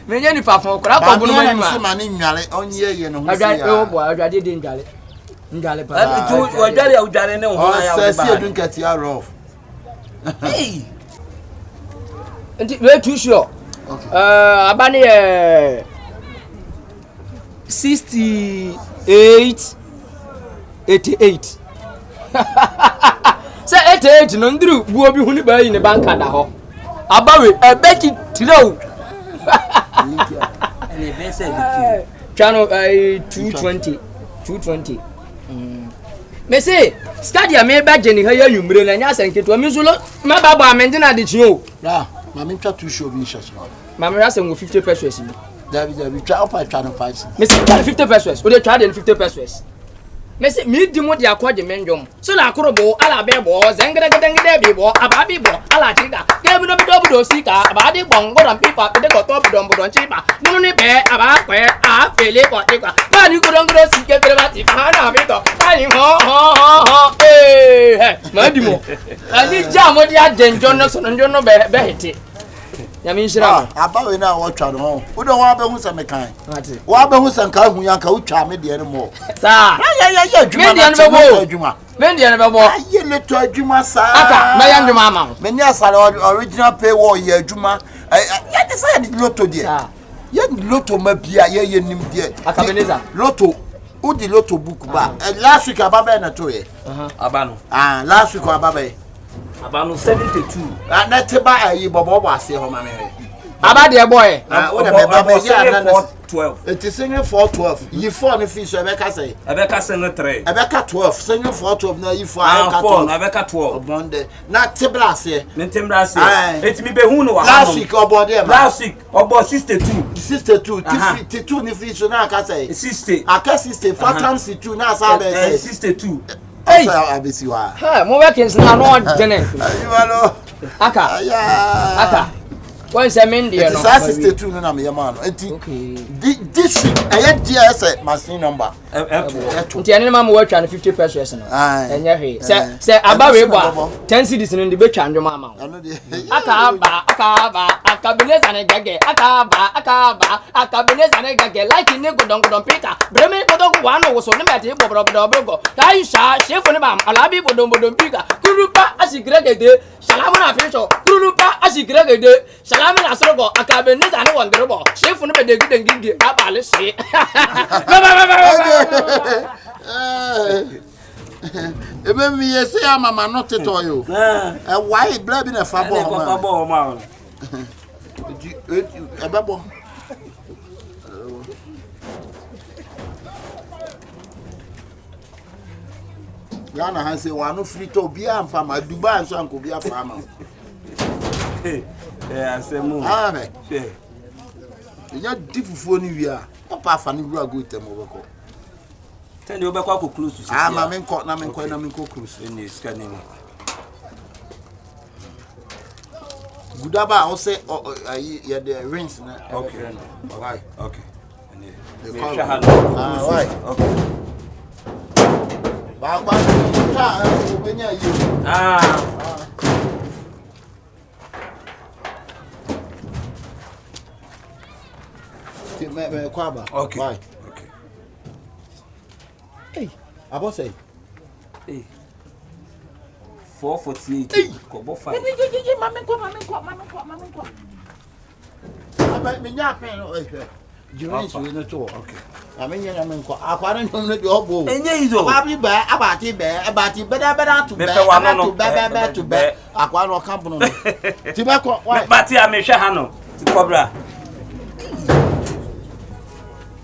Me nya ni pafo kora ko bunu mani ma. Se ma ne nwale onye ye no ho se ya. ya. O bo adwade di ndwale. Ndwale pa. Wa dwale ya udwale ne ho ya wa ba. Se edu nkati ya rough. Hey. Nti we too sure. Okay. Abani 68 88 say 88 no nduru buo bi huni ba yi ne banka da ho abawe ebeki tirew ene be say the channel 220 me say stadia me ba jeni ha ya yumre na nya sanketo mi zulo ma ba ba amende na de chi o ma me twa to show bi shas ma me rasa ngo 50 pesos ni David twa up twa no 5 me say 50 pesos o de twa de 50 pesos me say me di mo de akwaje menjom so na akorobo ala be bo zengedegedengede bi bo ababi bo ala chiga ke bi do sika abade bongo ram pipa de ko top don chipa nunu ni be aba kwe a fele ko tikwa pa ni ko dongro sike kere ba ti pa na bi to pa ni ho ma di mo ani ja mo di adenjo no so njo no be hete yami nshira abawe na wo twa no wo do wa be hu se mekan wa be hu se nka hu ya nka wo twa me de no mo sa ya adwuma me de no be bo adwuma me de no be bo aye le to adwuma sa aka me ya ndwuma ama me ni asale original pay wo ye adwuma ya de say de lotto de ya lotto ma bia ye nim de Akabenezer lotto udi lotto book ba last week ababa na to ye abano last week ababa abano 72 na te ba ayi bobo ase ho ma me aba de boy o de me baba ya na 12 it is singing 412 you 4 no fish ebeka say ebeka sing 3 ebeka 12 singing 412 na you 4 4 ebeka 12 obonde na te bra ase me te bra ase etimi be hu no wa last week obode ma last week obo 62 52 ni fish na aka say 60 aka 60 4 times 2 na sa be say 62 hey abesi wa ha mo workings na no jene ayualo aka when say men there no 62 no na me ma no enti this week eye dia say machine number nti ene ma mo watwa no 50 pesos no enye hwe say abawe bo 10 cedis no ndi betwa ndwo ma aka Akabenezer ne gage aka Akabenezer ne gage like ni godon pika breme godon wa no wo so ne mate bobro dai sha Shifo ne bam alabi bodon pika kurupa asigregede salamu na fisho kurupa asigregede salamu na sorogo Akabenezer ne wondrobo Shifo ne bedegidengidi abale se ebe mi yesi amama no teto yo why bla bi na fa bo ma ebebo Ghana han say wa no free to bi amfa ma Dubai so anko bi afa ma asemu me ya difufuo ni wi a papa afa ni wura go tem obeko tende obeko akọ close to ma me nko close ni scanning Gudaba o say ya the rings na okay why okay the color why okay ba kwa ta obenya yi me kwaba okay why okay hey abo say hey 448 kobo 5 mame ko aba me nya pen o Juris we no to okay amenya nya men ko akwara nyom no bi obo enye izo ababi ba abati beda to be to be akwara no camp no ti be ko why bati amehwe ha no ti kobra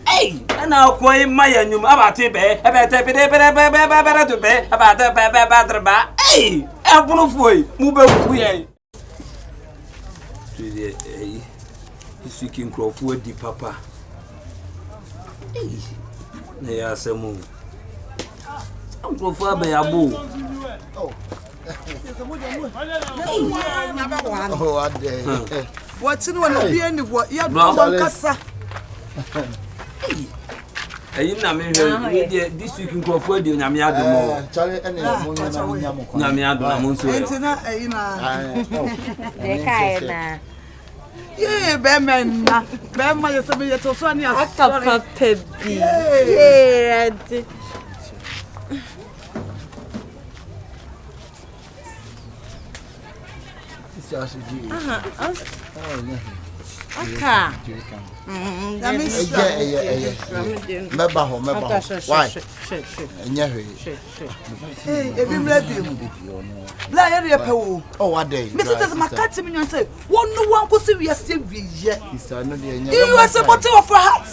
hey ana ko ima ya nyum abati be ebete pede to be abate ba hey ebunu foi mu be ku ye ti eh isuki nkrofo di papa ne ya semu nkrofo abe yabo oh ade what's in one be any what ya do kasa eyi na me hwe this week nkrofo di onyame adomo chale ene mo nyamo ko nyame adona mo nso entina eyi na de kai na yeah bema yesebe yeto so ani akapa pebi yeah Aka. Meba ho. Why? Enye Bla ya re pewo. Oh, what day? Mrs. Makati me say, "One no one go see we are still we ye." Sister, no dey enye. You are a bottle of heart.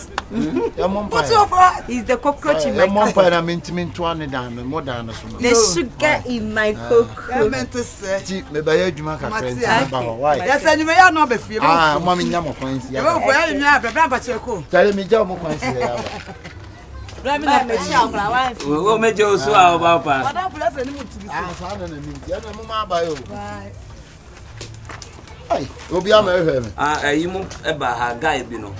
Bottle of heart. Is the cockroach in my mom pa na mintimin to an down, more down so. The sugar in my cocoa. I meant to say, me ba ya djuma ka friend ba ho. Why? Yes, and you may not be free. Mommy nyamo kwansi ya. You go you have bra ba cheko. Tell me jaw mo kwansi ya. Bra me na me chi akra wa. O me je osu a ba pa. Madam bless any mo tibi. Sa na minti. Ya na mo ma ba yo. Bye. Ai, obi ama ehwe me. Ayi mo e ba ha guy bi no.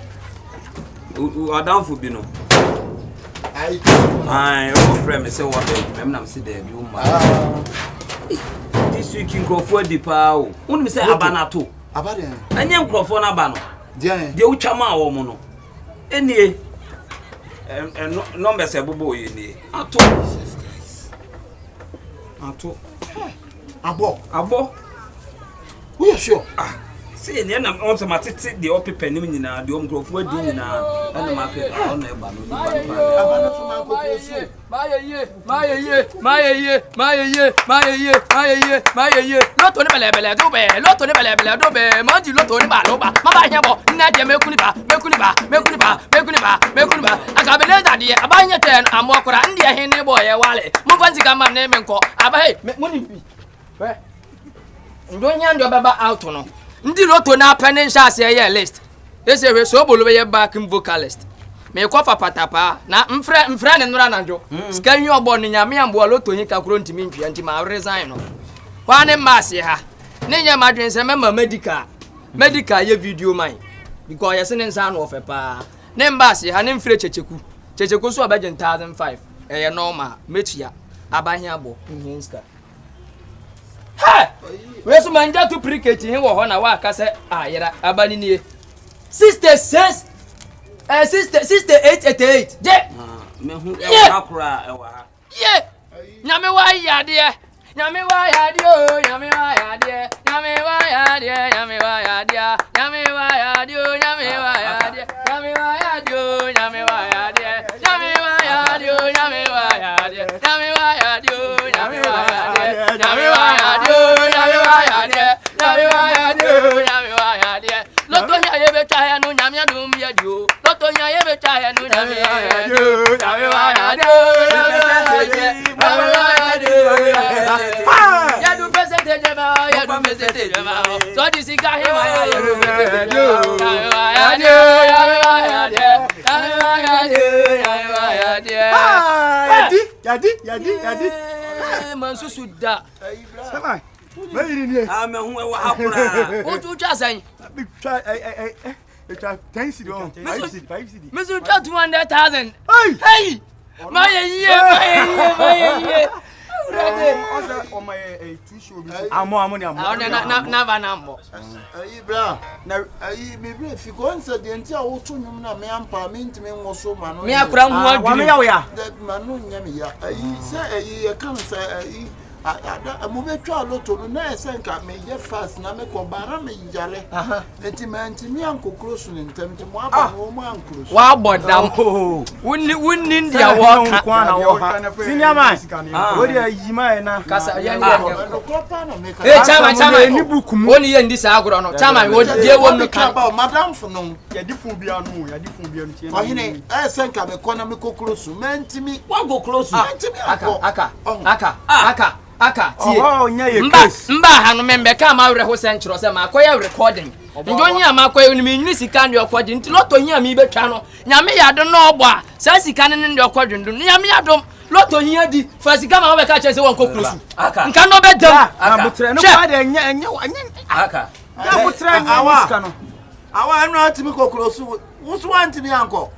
O down for bi no. Ai, o friend me say what be. Me na me say there bi o ma. This week in Crawford di pa o. Won me say abanato. Abade. Anye nkrofo na ba no. De wo twama wo mo no. Enie. Number se bobo ye ni. Ato. Abo. We are sure. See ni na on sama tete de opepe nim nyina de omkrofo adi nyina na ma pe on na e ba no ni abana so man ko so Mayeye. Loto ni bele do be. Maji loto ni ba lo ba. Ma ba hia bo. Na je mekuni ba. Akabenezer de abanya ten amokora ndi ehe ne bo ye wale. Mo fanzi ka mam ne menko. Aba hey, muni bi. We. Ndonya ndo baba out no. Ndi loto na pene nshase ye list. Ese we Sobolo be ye backing vocalist. Me kofa patapa na mfra ne nura nanjo. Sika nyi obo ne nyame ambo loto hin kakro ntimi ntwia ntima resign no. Wa ne masse ha. Ne nya madwen se mema medical ye video man. Because yes ne nsa no ofepa. Ne mbase ha ne mfre Kyekyeku so abaje 1005. Eye normal metua abahia abo nhinska. Ha! We so manja to priketi hin wo ho na wa aka se ayera abani nie. Sister 888. Je. Me hu e akura e wa ha. Ye. Nyame wa yade. Nyame wa yade o, nyame wa yade. Nyame wa yade, nyame wa yade. Nyame wa yade o, nyame wa yade. Nyame wa yade o, nyame wa yade. Nyame wa yade o, nyame wa yade. Nyame wa yade o, nyame wa yade. Nyame wa yade o, nyame wa yade. Nyame wa yade o, nyame wa yade. Loto nya ye be cha no nyame adum ye dio. Loto nya ye be cha no nyame ye dio. Nyame wa yade o, nyame wa yade. Nyame wa yade o. Ya du presente jema. So this is gahi wa ya dio. Nyame wa yade o, nyame wa yade. Nyame wa yade o, nyame wa yade. Yadi. Mansusu da. Sama. Mayiri ni. Me hu e wa hakura. O tu cha san. Big try try 10 cedi on. 5 cedi. Mesu cha 200,000. Hey. Maye. Oza o my two show bi. Amo ni amo. Na ba na mbo. Ayi bra. Na ayi me bra fi ko nsa de nti a wo to nwum na me ampa me ntime nwo so ma no. Me akura nhu adwiri. Wa me ya wo ya. Ma no nya me ya. Ayi se ayi e kan se ayi ada mo be twa loto no na ese nka me ye fast na me ko bara me yale. Enti man ti me ankokro su ne ntem ti mo aba no mo ankoro su. Wa bodam. Wunni ndia wo kwa na wo ha. Senior man. Wo dia yima e na. Kasa ya no klopa no me ka. Chama ni book mu. Woni ye ndi sa agro no. Chama wo die wo no ka. Madam fo no. Ya di fun bia no tie. Ohine ese nka me ko na me kokro su. Man ti mi Wa go close. Aka tie. Oh, nya ye case. Mba ha no membe ka ma werɛ ho senkyero se ma akoya recording. Ndonyi ama akoya no me nyini sika ndi okɔgye nti loto hia mi betwa no. Nyame yado no ɔbɔ a sa sika ne ndi okɔdwe ndo. Nyame yadom loto hia di fa sika ma wo be ka kyerɛ se won kokrosu. Nka no be dam. Abutre no kwa de nya aka. Ya butre nya sika no. Awa enu atimi kokrosu. Wusu antimi anko.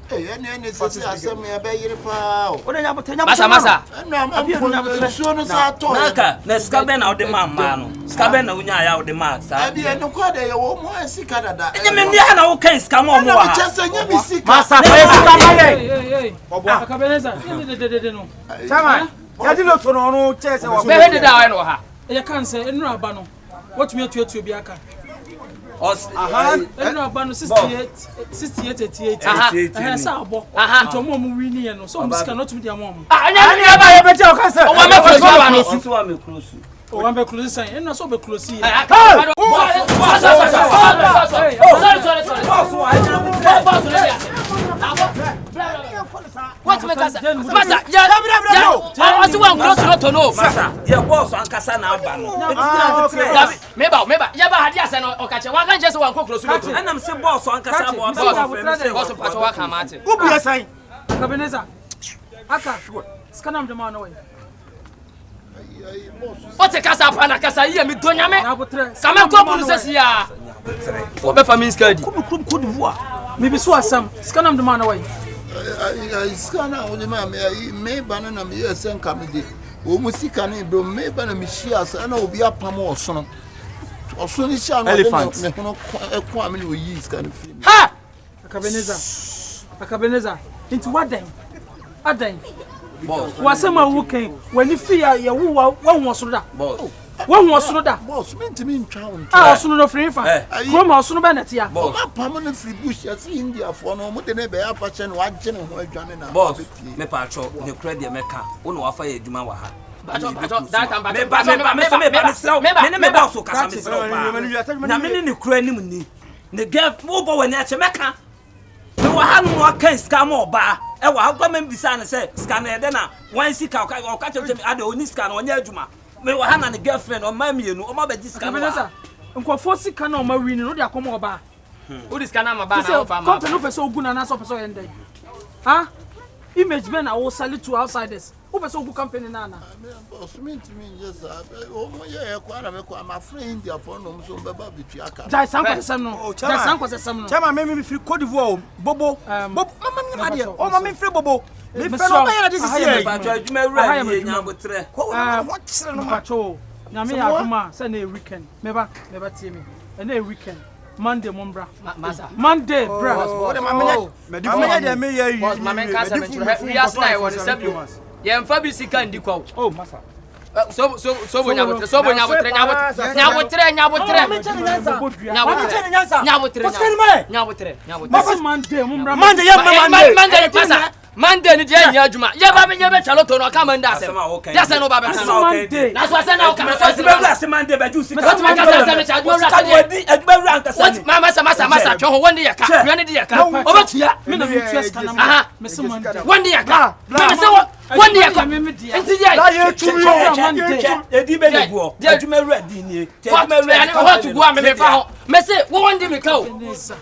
Ene sisi asem ya be yire pa o. Oda nya botanya masa. Enu so no sa to. Naka, na sika be na ode ma no. Sika be na unya ya ode ma sa. Abi enu kwa de wo mo sika dada. Enye me ndia na wo kan sika mo mo wa. Na chese nya mi sika. Masa fa sika ma ye. Obo Akabenezer, de no. Chama, ya di loto no no chese wo. Be he de da wa no ha. E kan se enu aba no. Wotumi atuatu bi aka. no banu 68 sa abo to mo mu wi ni no so mo sika not me dia mo anya ni aba ye beje o kan say o wa me close ba no so wa me close o wa me close say en no so be close ye what make us masa ya asu wan close not to know masa ye boss ankasa na aba no meba ya ba hadi ase no o ka che wa kan je se wan close not to enam se boss ankasa bo boss pato wa kan mate ubu ya sai Akabenezer aka scanam de ma no way o te kasa pa na kasa yi mi donya me sama ko bulu se sia o be fa min skadi Cote d'Ivoire me be so asam scanam de ma no way Skana onye ma me bana na me yesen kamede o musika na bro me bana me shia sa na obi apam osono ni sha no me hono ekwa ame no yi skana fi ha Akabenezer into what then adan wasema wuken wani fi ya wu wa hu osoro da wa hu osoro da boss me ntimi ntwa won osoro no free fa kroma osoro be natia o apam no free bush ya si India fo no mo de ne be afa che no agye ne ho adwane na boss me pa cho ne credit me ka wo no wafa ye adwuma wa ha me ba so kasa me sro pa na me ne kura nim ni ne gave mo bo wani ache me ka me wa ha no kan ska mo ba e wa agba me bisa ne se ska na ede na wan sika o ka che me ade oni ska na onya adwuma me wa ha na ne girlfriend o ma mienu o ma ba ji ska na nkofo sika na o ma wini no de akomo oba o di ska na ma ba na o fa ma company no person ogu na so person yende ha image be na wo sell to outsiders who person ogu company na boss me ntimi just o mo ye kwa na me kwa ma friend India for no so be ba bitu aka jai sanko no chama me free Cote d'Ivoire bobo mama me ma de o ma me free bobo me free no be na this is ba jo adwuma wura ni nyabotre ko what sire no ma cho nyame ya aduma say na weekend meba tie me na weekend Monday mombra masa Monday bra o de mama de me ye boss mama ka say me tro we as na e won sabi ye mfa bi sika ndi kwa oh masa sobo nyabotre Monday ni dia nya adwuma ye ba me nya be chaloto no ka manda asem ya se no ba be kan na so ase na o ka se be ase Monday ba ju sika what man ka say me cha adwuma masa twa ho wonde ya ka hwe ne de ya ka o ba tia me na me tia sika na me se Monday wonde ya ka me se wonde ya ka enti dia la ye tumi yo edi be ne guo dia adwuma wura di ni adwuma wura ne ho tu guo me fa ho me se wo wonde me ka o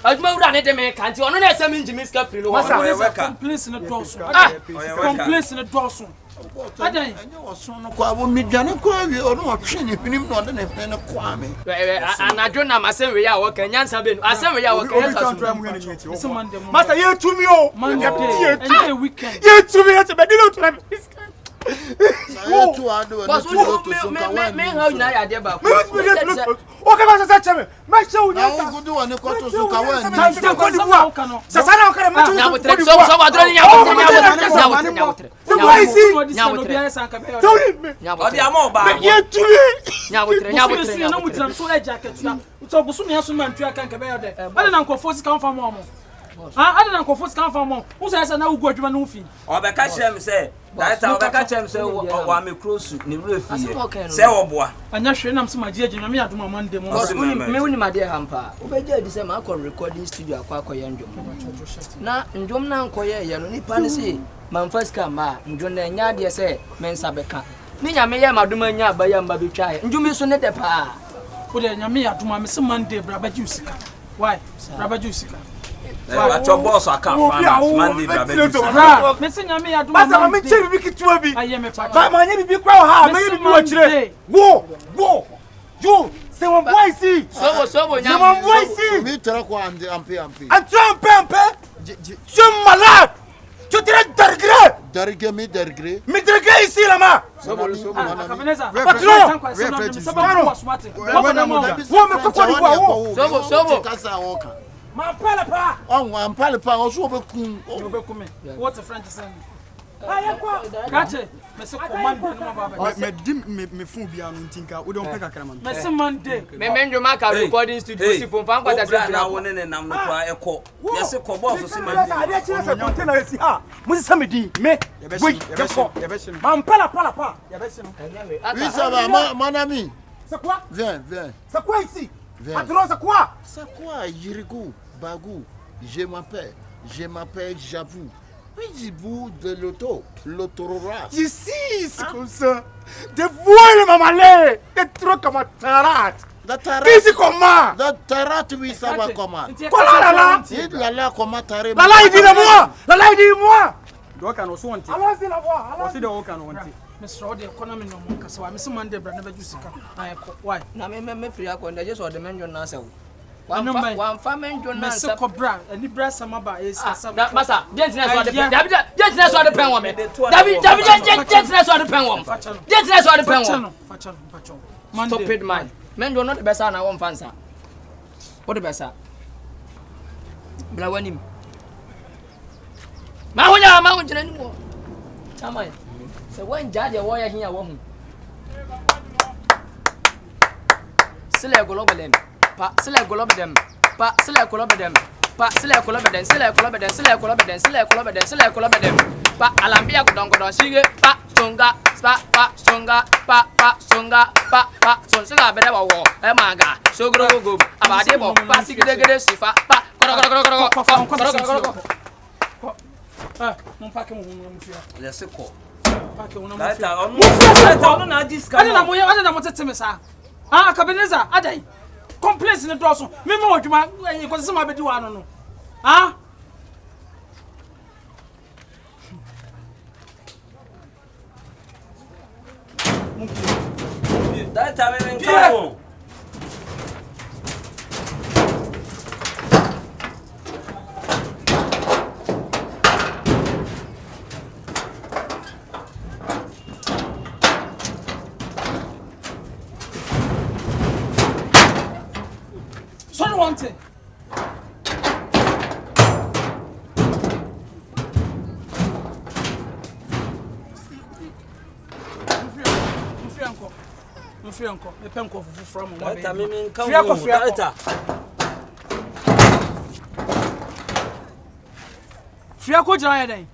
adwuma wura ne de me ka nti ono na ese me njimi sika free lo ho please no complaints in the doorstone. Adan enye woson no kwa bo midwane kwa wi ono otwe ne pinim no de ne pe ne kwa me anadwo na masem we ya wo kan nyansa be no asem we ya wo kan master ye tumi o Monday weekend ye tumi ye be dilo to me ye tu ado na tu lo to so ka wa me ha na ya de ba o ka ba sa cheme ma che o nya ta gudu wa ne ko to so ka wa ni sa na o ka ma tu so wa dro ni nya odi amo ba ye tumi na mutra so e jacket ya so busu me aso man tu aka nka be yo de ade na nkofo sika on fam omo ade na nkofo sika on fam omo wo say say na ugu adwuma na ufi o be ka chem say daita o be ka chem say wa me close ni wura fie say wo boa anya hwe nam se magie adwuma me aduma Monday mo me woni made hampa wo be je di say ma akọ recording studio akọ ndwom na ndwom na nkoye ye no nipa ne say man first come ma ndwom na nya de say mensa beka ni nyame ye maduma nya abaya mba betwa ye ndwom so ne de pa wo de nyame aduma me se Monday braba jusika why braba jusika wa cho boss aka fana Monday braba jusika me se nyame aduma ma me che bibi kitua bi aye me pa ba ma nya bibi kwa ha ma nya bibi wa chire go you say one boy see so nya one boy see mi tera ko ampe ampe je malade tu dirais dargré ici là-bas. Akabenezer. Ma parle pas. On parle pas, on joue beaucoup. What a French saying. Gotcha. Mese command no baba. Me phone bia no ntinka. We don peka kra man. Mese Monday. Me menjo maka recording studio si phone fan kwata se na woni ne nam no kwa ekọ. Yese ko boss so man. Ade chire se container esi ha. Musi samedi me. Ye be shi. Man pala pa. Ye be shi no. Oui ça va mon ami. C'est quoi? Viens. C'est quoi ici? Viens. Patron, c'est quoi? C'est quoi? Yirikou, Bagou. Je m'appelle J'avoue. Oui, vous de l'autorora. Ici, c'est comme ça. De voile, maman, de trop comme un tarat. La tarat. Qu'est-ce comment? La tarat, oui, ça va comment? Quoi là? Il là, comment tarat? Là, il dit moi. Là, il dit moi. Donc, on se wanti. Alors, c'est la voix. On se dit, on wanti. Mr. Odi economy no mo kasa wa Mr. Monday bra na ba jusika. Na e ko. Why? Na me free akọ just or the menjo na say. One famine John Nancy. Mr. Cobra, and the brass samaba is Massa, gentlemen, so the gentlemen, so the pen woman. Gentlemen, so the pen woman. Gentlemen, so the pen woman. Stupid man. Men do not the best, and I won't fancy. What the best? Blawanim. Mahoya, Mountain anymore. Tamai. So when Jaddy warrior here, woman. Sile Golobelem. Pa sile golobedem pa sile golobedem pa sile golobedem pa alambia godongodon sige pa songa pa songa pa songa bede wo e maga sogro go abade bo pa sigedegede sifa pa mon paquet mon fia laisse ko paquet on a na diska ana na mo tete me sa Akabenezer adai complaints in the dozen. Me more to my because some abedi wa no. Ah? That time in come. Wanted. Mfianko, me penko fufu from mo. That time in come. Fiako. Fiako jaya den.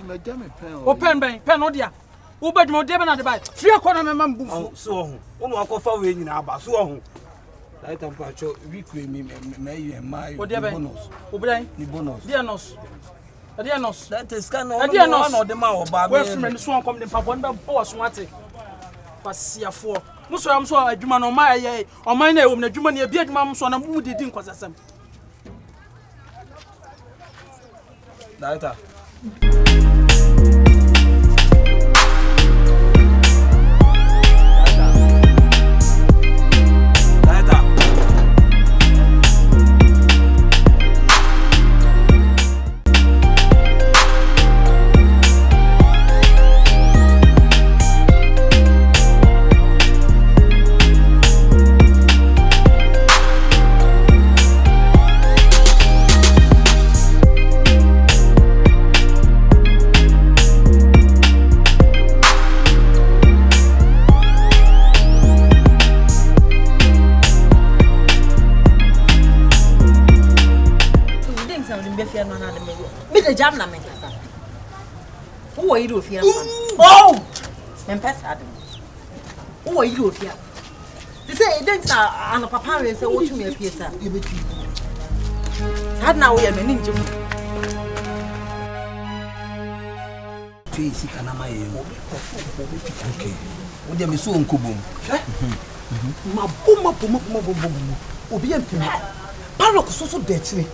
Me dem pen. O pen no dia. Wo badmo de be na de bai. Fiako na me mambu. So ho. Wo akofa we nyina aba. So ho. That time pacho week we me you my bonus. Obran ni bonus. Dia nos. That is kind of one of them oba. We friend so come the papa nda bo so ate. Pasiafo. Muso am so adwuma no ma ye. O man na e wo na adwuma na e bi adwuma am so na mu didi nkwasasam. Daita. Jam na menkasa. Who are you ofia? Oh! Empesa dem. Who are you ofia? They say e didn't an papa we say what to me appear sir. You bet you. Had now we are many jim. Twisi kana ma ye. Okay. Wo dem so nkobom. Ma bom. Obi amfi. Parok so de chire.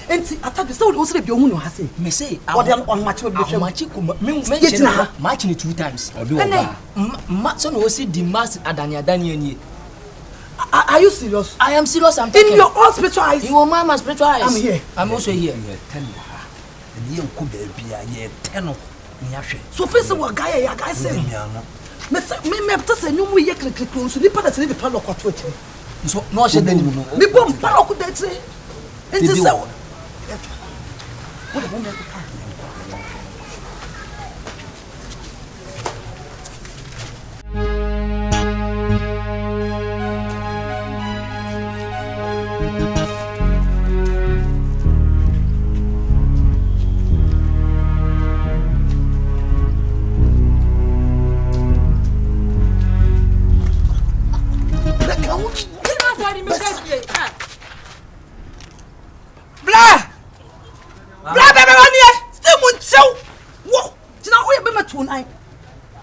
Enti atabi so wo sere bi ohun no ha se me say o de on match we be match ko me match ni 2 times obi oba ma so no see the mass adani ani. Are you serious? I am serious. I'm talking. In your own spiritual eyes. In your mama's spiritual eyes. I'm here. I'm also here. Tell me ha. Ni enko ba bia ye teno ni ahwe. So face what guy ya guy say. Me to say nyumu ye krekrekro so nipa da se ni pa lokwato akire. So no she dani mu no. Me bom pa lokwato akire. Enti say what the one that to nine.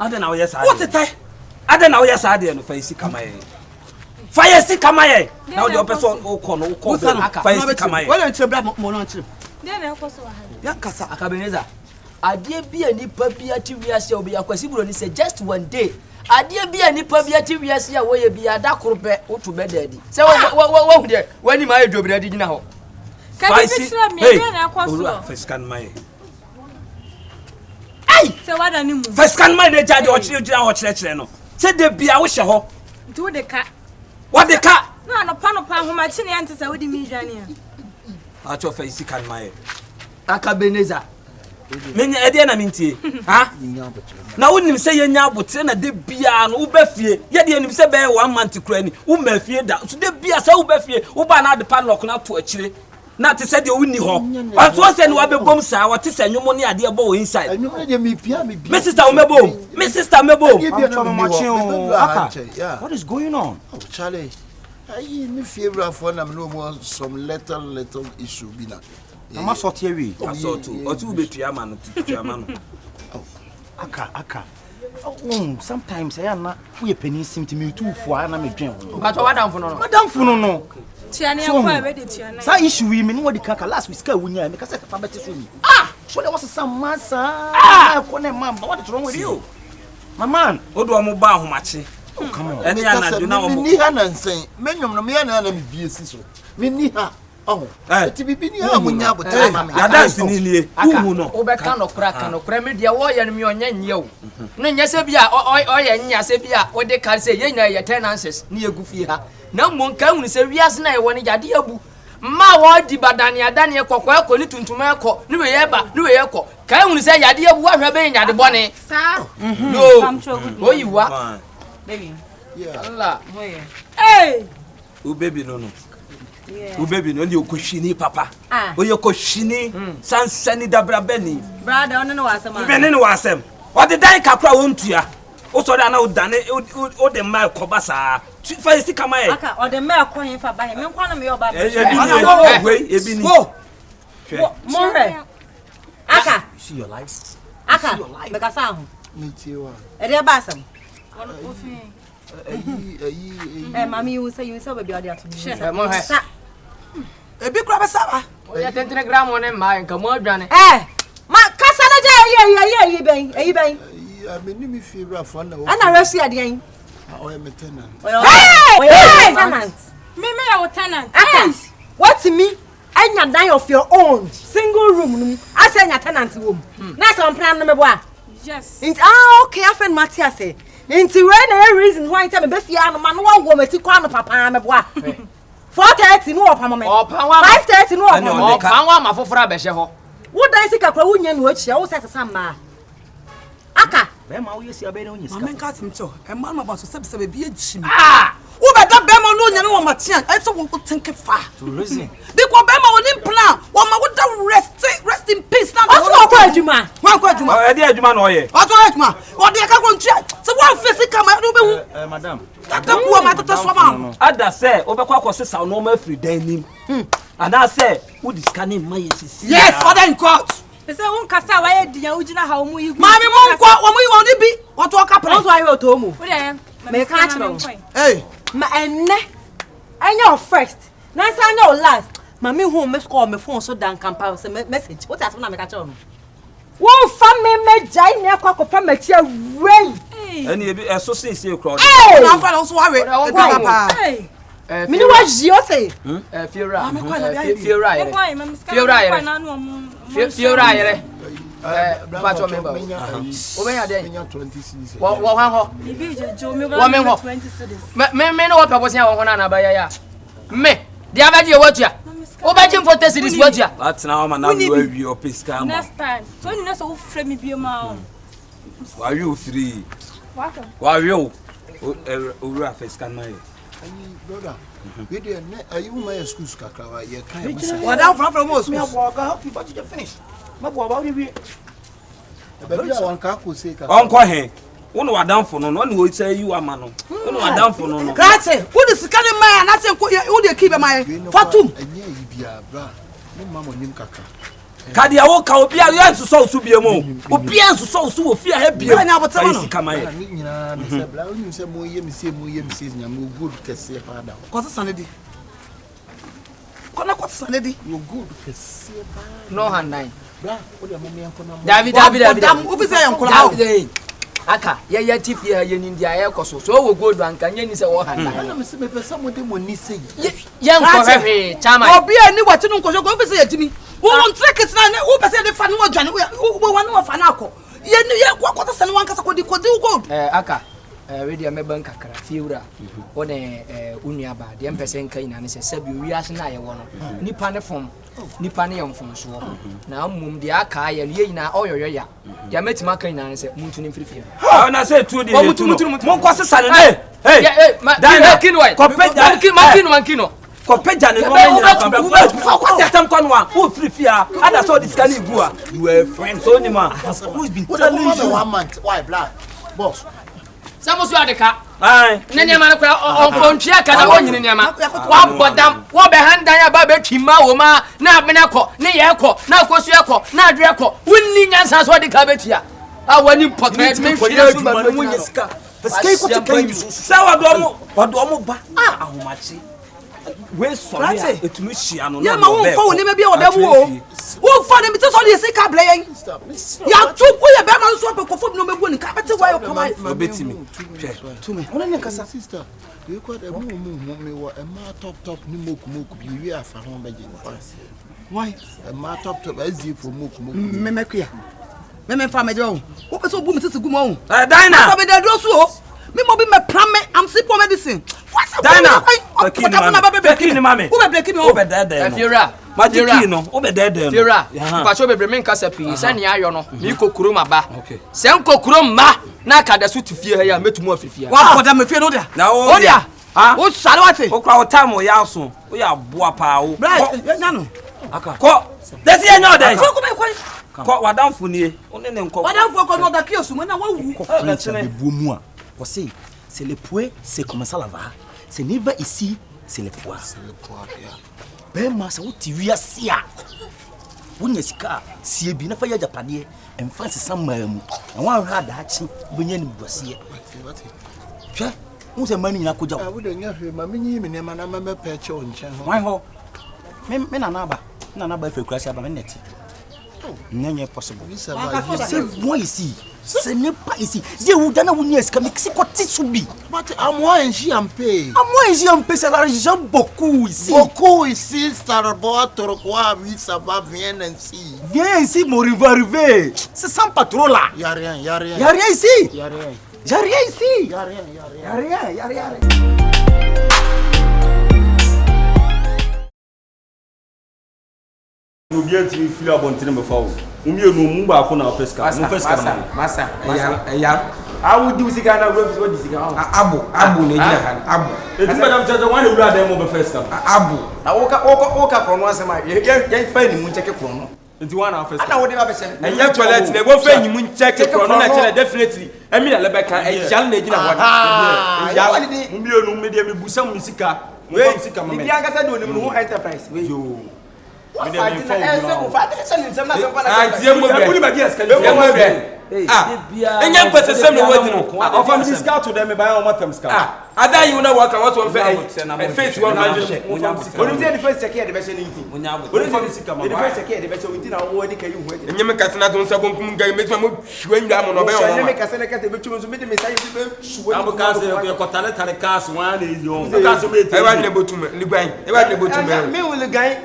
Ade na wo yes ade. What the tie? Ade na wo yes ade no fa isi kamaye. Fire si kamaye. Na wo de opeso o ko no ko fire si kamaye. Why don't you bra mo no nchim? Dey na ekoso wa ha. Ya kasa Akabenezer. Ade bia nipa bia ti wiase obi akwasi buro ni say just one day. Ade bia nipa bia ti wiase ya wo ye bia da korpe otu bedadi. Say wo de wani ma edwobira di gina ho. Ka bi tira mi dey na ekoso. First can my. Ai! Say what ani mu. First can my dey jade o chire jira o chire no. Say de bia wo hye ho. Nti wo de ka. What the car? Na no pa homa chi ne ante say wo di mi dwane a. Acho face can my. Akabenezer. Menya ede na mintie. Ha? Na wonim say yenya abotre na de bia no wo bafie. Ye de nim say be 1 month kura ni. Wo mafie da. So de bia say wo bafie. Wo ba na de padlock na to akire. Na te say de wonni ho. Onto say ni wa be bom sa wa te say nwomo ne ade e bo inside. Enyo de me pia me bi. Me sister wo mebom. Me sister mebom. What is going on? Oh Charlie. Ayi me favorite for na me no more some little issue bi na. Am I sort here we? Assortu. Otu betua ma no tutua ma no. Oh, aka. Oh, sometimes I na we penny sim to me too for na me dwen. But what down for no? Madam for no. Tiane akwa we de tiane. Sa issue we me no the kaka last we ska wunya me ka say papa beti so me. So there was some massa. Ko na man, what is wrong with you? My man, Odo mo ba ahomache. Oh, come on. Ene ya na do na me ni ha na nsen. Menwom no me ya na me bi esi so. Me ni ha. Oh, ti bibi ni ha munya botere ma me. Ya dance ni nie. Umu no. Obeka no kra me dia wo ye no me onye nye o. No nye se bia o ye nya se bia o de kan se ye nya ye tenances ni egufie ha. Na mo nka hunu se wiase na ye woni jade abu. Ma wo di badane adane kokko ekọ ni tuntum ekọ ni we ye ba ni we ye ekọ. Ka hunu se jade abu wa hwe be nyade bone. Sa. No. Oyiwa. Baby. Yeah. Allah. Hey. O baby no. O baby no, you koshini papa. O you koshini sansani dabra beni. Brother, ono no wasem. Beni no wasem. O de dan kakra wontua. O so da na o dane o de mai kobasa. Fa isi kama e. Aka, o de mai kon fa ba he. Me nkwa na me oba. Ebi ni. More. Aka. See your life. Aka. Be ka sa ho. Me ti wa. E de ba sam. Mami, you say baby odi atu. Sa. Ebi kura be saba. O ya 10 gram on ma nka mo adwane. Ma kasa na je yi ben. I mean me favorite for na. Ana resi ade yin. O ya me tenant. Hey! Tenant. Me your tenant. What to me? Anya dan of your own single room. I say anya tenant room. Na some plan no me boa. Yes. Okay, I find Matthias say. Inti when a reason why tell me be fia no man wo me ti kwa no papa me boa. 4:30 no opa me. 5:30 no opa me. Opa wa ma fofora be hye ho. Wo dan sika kwa wonya no achia wo say sesama. Aka. Be ma wo yesi abere onye sika. Mama nka timcho. E ma no ba so se be ejimi. Wo be da be ma no nya no wo matian. E so wo think fa. To reason. Because be ma wo nim plan. Wo ma wo da rest in peace now. Wo kwa adwuma. Wo kwa adwuma. E dey adwuma no ye. Wo to adwuma. Wo de ka ko ntia. Se wo face kama no be hu. Madam. Tata kuwa ma tata so ma. Ada say obekwa akosesa no ma free dan nim. And I say who this scanning my yes. Yes, order in court. Say won kasa wa ye dia ugina ha omu yi. Mami mo nko omu yi won bi. What to ka plan. So ayo to mu. Wo dey Me ka chiro. Hey. Ma enne. Anya first. Na say anya last. Mami hu me score me phone so dan campa say message. What as na me ka chiro no. Wo fa me jai ne akwa ko fa me chia wey. Any ebi so since crowd. Na fa so wa we. Papa. Hey. Mini wa ji o say. Fiora. Fiora yere. Bacho member. O me ade. 20 cedis. Wo han ho. Bibi je jo me Wo me ho. 20 cedis. Me no wo pebo sia wo na na ba ya. Me. Dia ba je watua. O ba je mfote series watua. That's now man na do awi opiska ma. Next time. So you know so frame me bi ma. Why you free? What? Why you? Owura first can my. Brother, we dey ayi wo my school kakra ye kan e. What down from us? Me abo ga help you but you finish. Mabo aba we we. Baby I wan ka ko say ka. Onko he. Wonu wadanfo no no wo say you ama no. Wonu wadanfo no no. Grazie. Who the scanning man na say who dey keep my fatum. Enye yi bia bra. Me mama nim kakra. Kadia woka obi a yansu so so biemo. Obi yansu so so ofia ha biemo. Na abotama no. Kamaye. Ni nyina na se bla onyu se mo ye mi nyam good kese pa da. Kwasa sanedi. Kona kwasa sanedi. You good kese pa. No hand nine. Bra, o de mo me enko na. David. Obi say enkola. Aka ye tifi ha ye ni ndia ye koso so wo gold anka nye ni se wo hand nine. Na me se me pesa mo de mo ni sei. Ye nko hwe chama. Obi ani wati no nkojo ko obi say yetimi. Wo won trek na ne wo pese de fa no adwane wo wa no fa na akọ. Ye kwata sene wan kasa kodi gold. Aka we dia me banka kra fiura. Wo ne unua ba de mpese nka ina ne se sabi wi ase na ye wo no. Nipa ne fom. Nipa ne yamfon so. Na mmom de aka ye ye ina oyoyo ya. Ya metima kan ina ne se muntu ne mfirifie. Ha na say tu de. Mon ko sesa ne. Hey, kinwai. Mankino. Kopeja ne no nyina fa kwase atam kwa no a wo firifia ada so this can go a you were friends so ni ma who's been telling you 1 month why black boss Samusu adeka ai nene ma no kwa onkontwia ka na wonyine nema wa bodam wo be handan ya ba be twima wo ma na abena ko ne ye ko na akosu ye ko na adwe ko wonni nyansa so de ka betia a wani pocket me hwira su ba no nyisika paske ko te kan so sa wado mo ba ahomachi we sorry etumi hia no ya ma won fa woni me bia wodam wo won fa ne mete so de sika ble yen ya tu wo ye be ma so pe ko fo no me go ni ka bete wa yo kama obetimi tumi ona ne kasa sister you got a me wa e ma top ni moku bi wi afa ho be je why e ma top azi for moku me mekua me fa me je wo wo pe so bu me tete gu mo wo Dina so be de do so me mo be me prame am sipo medicine Dina Bekini mame wo be Bekini wo be dede Fiora Majiki no wo be dede Fiora kwa so bebre me nkasa pi se ne ayo no me kokuro maba se nkokuro ma na kada so tifie ha ya metumu afifia wa boda me fie no dia na o dia o sare wate o kwa o time o ya so o ya boa pa o bra nya no aka ko desi enyo den ko me kwai ko wadamfo nie o ne nko wadamfo ko no da kiosu mo na wa wu ko be bomu a ko se c'est le pouet c'est comme ça là va c'est never ici c'est le poids yeah ben ma ça wuti wiasia wunya sika sie bi na fa ya japade en france samamu en wa ha da chi bunya ni bosie hwe un se mani na koja wo de nya hwe ma menyi me ne ma na me peche o nche ho wan ho me na na ba fa kurasi aba me neti n'est possible c'est moi ici ce n'est pas ici je vous donne une escale mais c'est quoi Tsubi but à moi j'y en paye c'est l'argent beaucoup ici Starboy quoi oui ça va viens ici mon rival arrivé c'est sans pas trop là y a rien ici y a rien j'ai rien ici y a rien no bien ti fili abontene me fawo umie no mu ba ko na feska masa ya awu di usika na wo di sika abu ne gina kan abu etu madam chacha wan he wura dem mo be feska abu na wo ka krono asema ye fa ni mu cheke krono nti wan na feska ana wo de ba be se enye toilet na wo fa ni mu cheke krono na chele definitely emi na lebeka e jal na gina ho ya umie no me de me busam mi sika mo fam sika mo me di anga sa do ni mu enterprise we yo me de me fa fa de se ni nsem na se fa na se mo ni ba di escale enye mpese sem no wadi no o fam discount to them buy on matam scar ada you na work what one face 100 only the first check here the best anything only the first check here the best anything na wo di kai hu enye me kase na to nsa konkum ga me tuma mo hwan da mo no be o enye me kase na kase be tuma so me de me sai be hwan am kase ko tale kas wan na easy on kase me e wa ne botuma ni gwan e wa ne botuma me will gan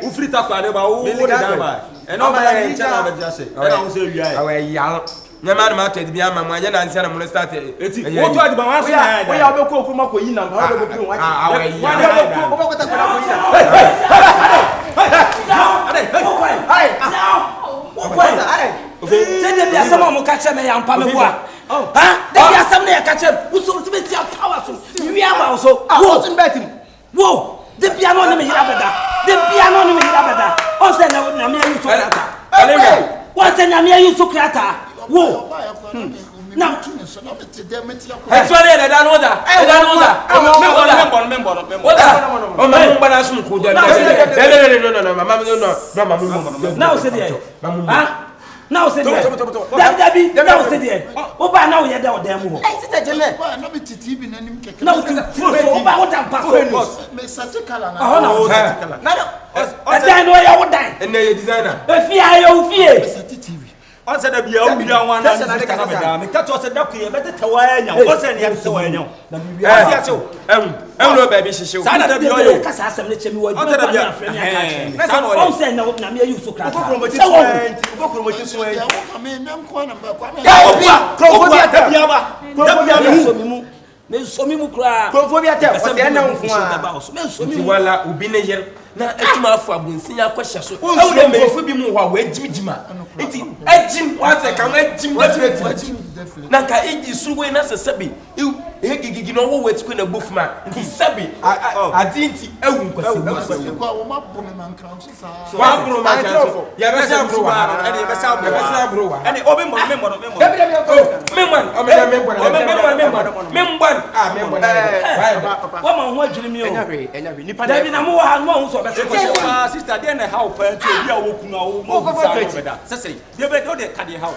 u free takwa de ba wo da ba e no ba ya ncha na be jase e na wo se wi ai awe ya nyama na ma to di ama mo anya na nsia na mo start eti wo to adi ba wan so na ya we ya be ko kuma ko yi na ba we be pin wa awe ya wa ko ta ko na ko yi na Tende bia sama mo kache me ya mpa me boa. Ha? De bia sama na ya kache. Uso be ti power so. Wi ama so. Wo tin betim. Wo, de bia no me hira beda. O se na me yu so krata. Ale me. O se na me yu so krata. Wo. Now, to me so not to them with your. That's why they don't know that. I don't know that. Now say there. Now say there. Dabi. Now say there. Oba now you there dem ho. Sister Jeme. No be TV na nim keke. Now to oba what am pass. Me satikala na. Oh na satikala. Na. Dan no ya wo dan. And the designer. E fi ayo fie. TV. On said be a wia one na me catch us that you better tawaya nya. O say na tawaya nya. Na mi wi ase o. No baby shishu. Sana da bi o kasa asem ne chemi wa. On said be a friend ya catch. On say na me use so kra. Go promote so Ya wo ka me nam kwa na ba kwa. Ya opa. Crofobia da biaba. Da biaba so mi mu. Me so mi mu kra. Crofobia te. O say na nfu a. Me so mi wala obi ne yer na atuma afu abunsin akwahya so. Ewu na mefu bi mu wa ejimjima. Enti ejim wa se kan ejim definitely. Na ka eji suwe na sesebi. Gigi no wo wet na bufma. Nti sebi adinti ewu nkwasi. Kwa wo mabbo me man kram so sa. Wa bro man kram so. Ya be sa bro wa. Ene be sa bro wa. Ene obi mo. Memban. Ah memban. Wa ma ho adwiri mi o. Enya hwe nipa Dabi na mo wa ha no ho so be se. Sister dey na how pa ti obi a wo kuna wo mo sa no be da. Sese. Dey be do dey kade how.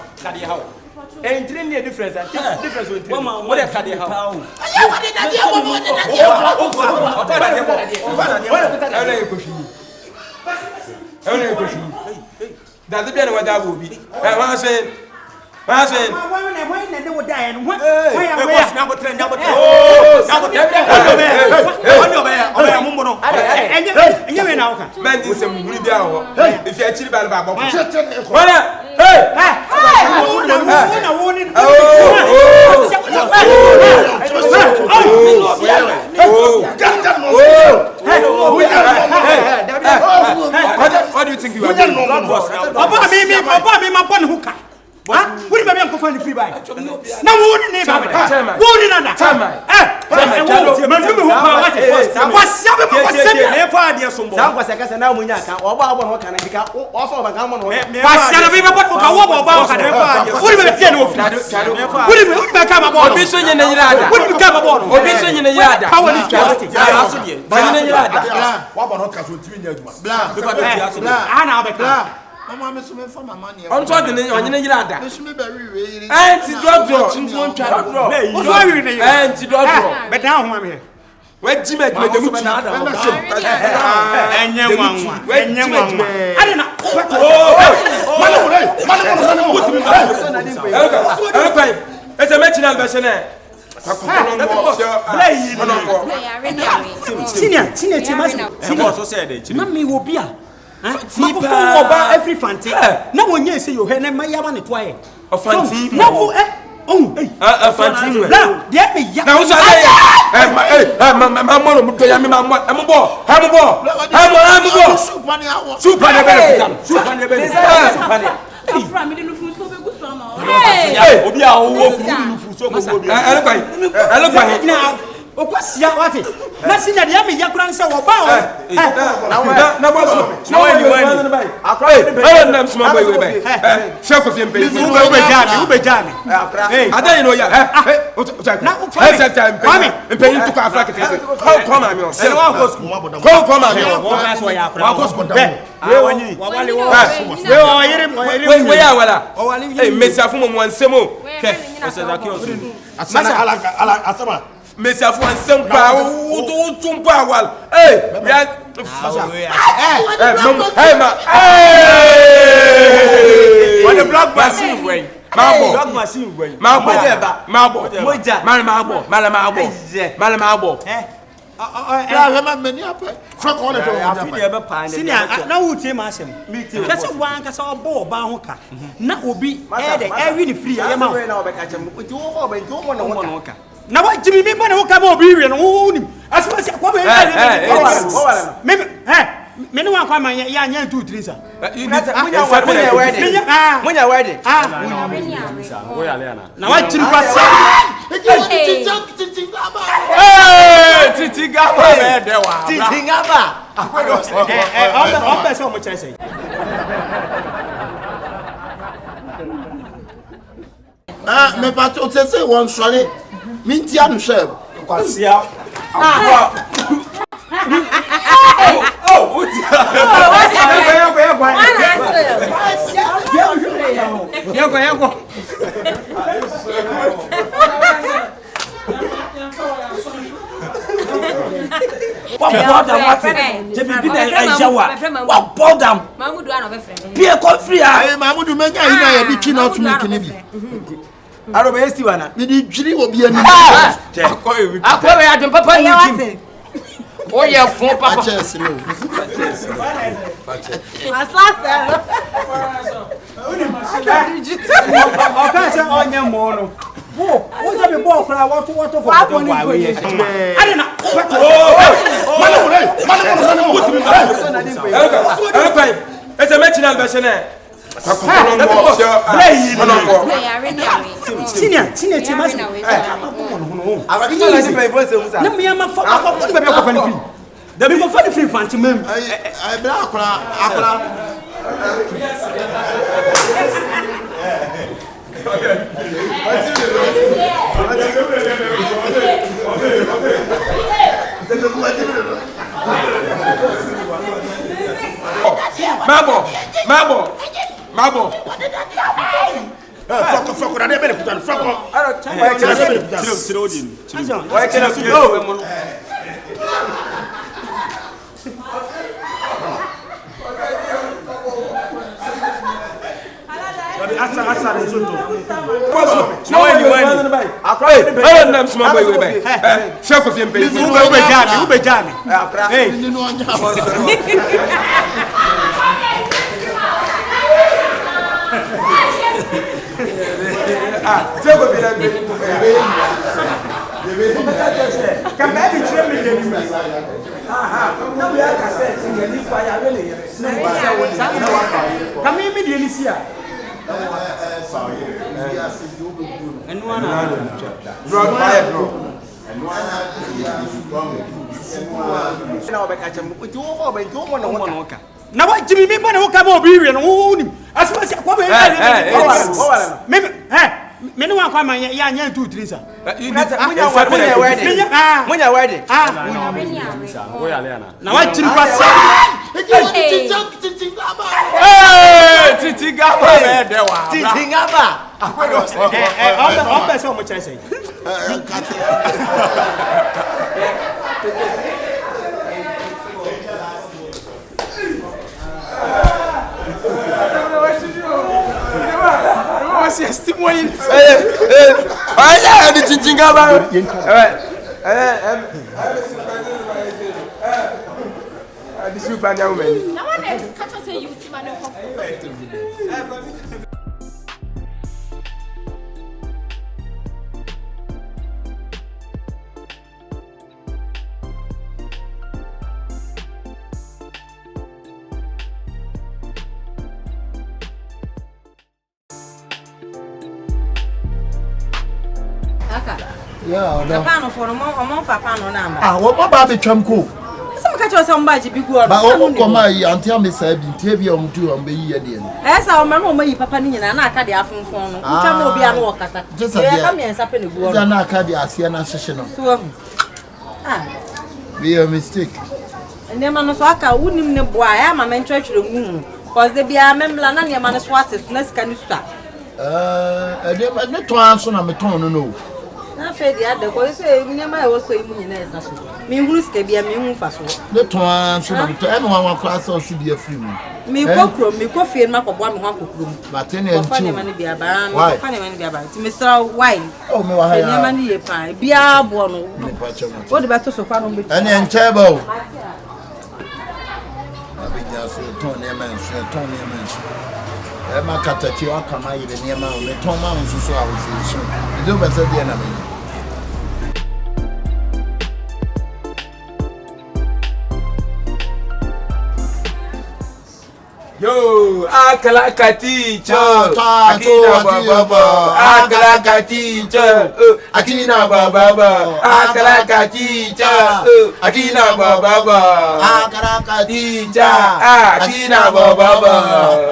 And three near difference and difference with three. What a cardi how? That's the better what that will be. I say, what do you think you are doing? What do you find free by? Now, what name? Mama me so me fa mama ne. On to de onye nyira ada. Me so me be wi. Anti dodro, ntu ntwa dodro. O so wi ne. Anti dodro. Be dan ho am he. We jima jima de mutu. Enye nwanwa. Enye nwanwa. Ade na. Ese mechina be se ne. Mami wo bia. Mama every fancy. Na wonye say yo he na mayaba ne to aye. Fancy. Na wo fancy. Na de me ya. Na wo say mama mo do ya me mama mo bo. Ha mo bo. Super ne be. Afra mi de no fu so be gu so ma. Obi a wo fu no fu so go obi. Na okwasia wate. Na sinya de me ya kura nse wo ba o. Na bo so. Na wani. Akra nam small boy we be. Shako fi mpe. U be jani. Adan no ya. Na mpe ntu ka Africa tete. Come me on. Ene wa go school wa bodo. Come me on. Wa so ya akra. Wa go school down. We ya wala. Mesiafo mo ansemo. Asama. Mesiafo ansem pa wo tumpa wal. Ya What the block machine way. Block machine way. Mabo. Senior, na wutie ma asem. Kase wan kase obo ba ho ka. Na obi e de every ni free ya ma. Na wa jimi mi ba na ho ka ma obi wi no wo nim. Asema se kwa be me no wan kwa ma ya nya 2 3 sa. Munya wedding. Na wa jiri kwa sa. Titigaba be de wa. Titigaba. On be so mo chere say. Ah, me pato say one swale. Minti anu share. Kwasia. What bother what? The baby na Aishawa. What bother? Mamudu ana be friend. Be coffee ah. Mamudu menya ina ya bi twi not make ni bi. Aro be esti wana. Me di dwiri obi ani. Akwa ya dem papa ni tim. Oh yeah, fun papa. Chess no. Aslasa. Okay, say onye mo no. Wo, wo se be ball kra what for why we. Ade na. Ese me china be shene. Mabo. Fuck, I never put on fuck. Now what Jimmy me when come over here and own him. As much as what me no one come ya 2 3 sir. When you wedding. Now what Jimmy pass. Yeah, the panel for a month for panel number. Ah, what about the chamco? Some catch us somebody big one. But what come I until me said, TV on 2 and be here. As our mamma, my papa, and I can't have phone phone. Come will be a walker. Just a come and supping the good. And I can't be a Siena session. Be a mistake. And then Manoswaka wouldn't know why I am a man church room. Because they be a member and your man is what is less can you start. I don't answer on a tone, no. Na fe dia de ko se nyama e wo so imu nyina esa so me huru ske bia me hu fa so le to anso na to e no wan class o si bia free mu me ko kro me ko fie ma ko bo me ho akokro mu but ten en fa ne ma ne bia ba me fa ne ma ne bia ba ti me sra why oh me wa ha ya nyama ne ye pa bia bo no wo de ba to so fa no be en en cheba o abija so to ne ma so e ma katachi wa kama yire ne ma o me to ma nso so a wo se so izo ba se bia na me Yo, akalaka teacher, akina baba, akalaka teacher, akina baba, akalaka teacher, akina baba, akalaka teacher, akina baba.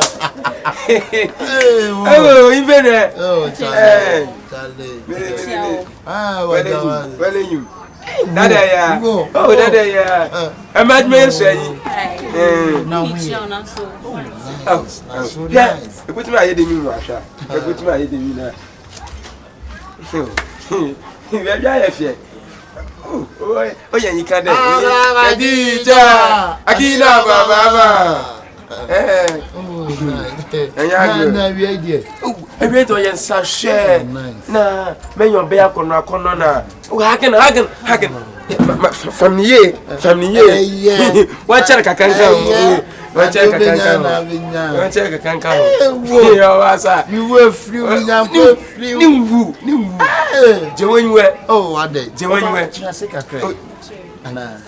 Oh, even there. Oh, Charlie. Well, you. Dada ya. Oh, dada ya. Imagine saying. Now we are so. Oh, yes. Put my head in you, Russia. Put my head in you now. Oh, yeah, you can't. Akina Baba. Ebe to yen sa share na men your bear kono kono na hagen famille wa chere kakanka wa chere kakanka yo wasa mi we free we nyam ko free ni wu je wenwe oh ade je wenwe chase kakra ana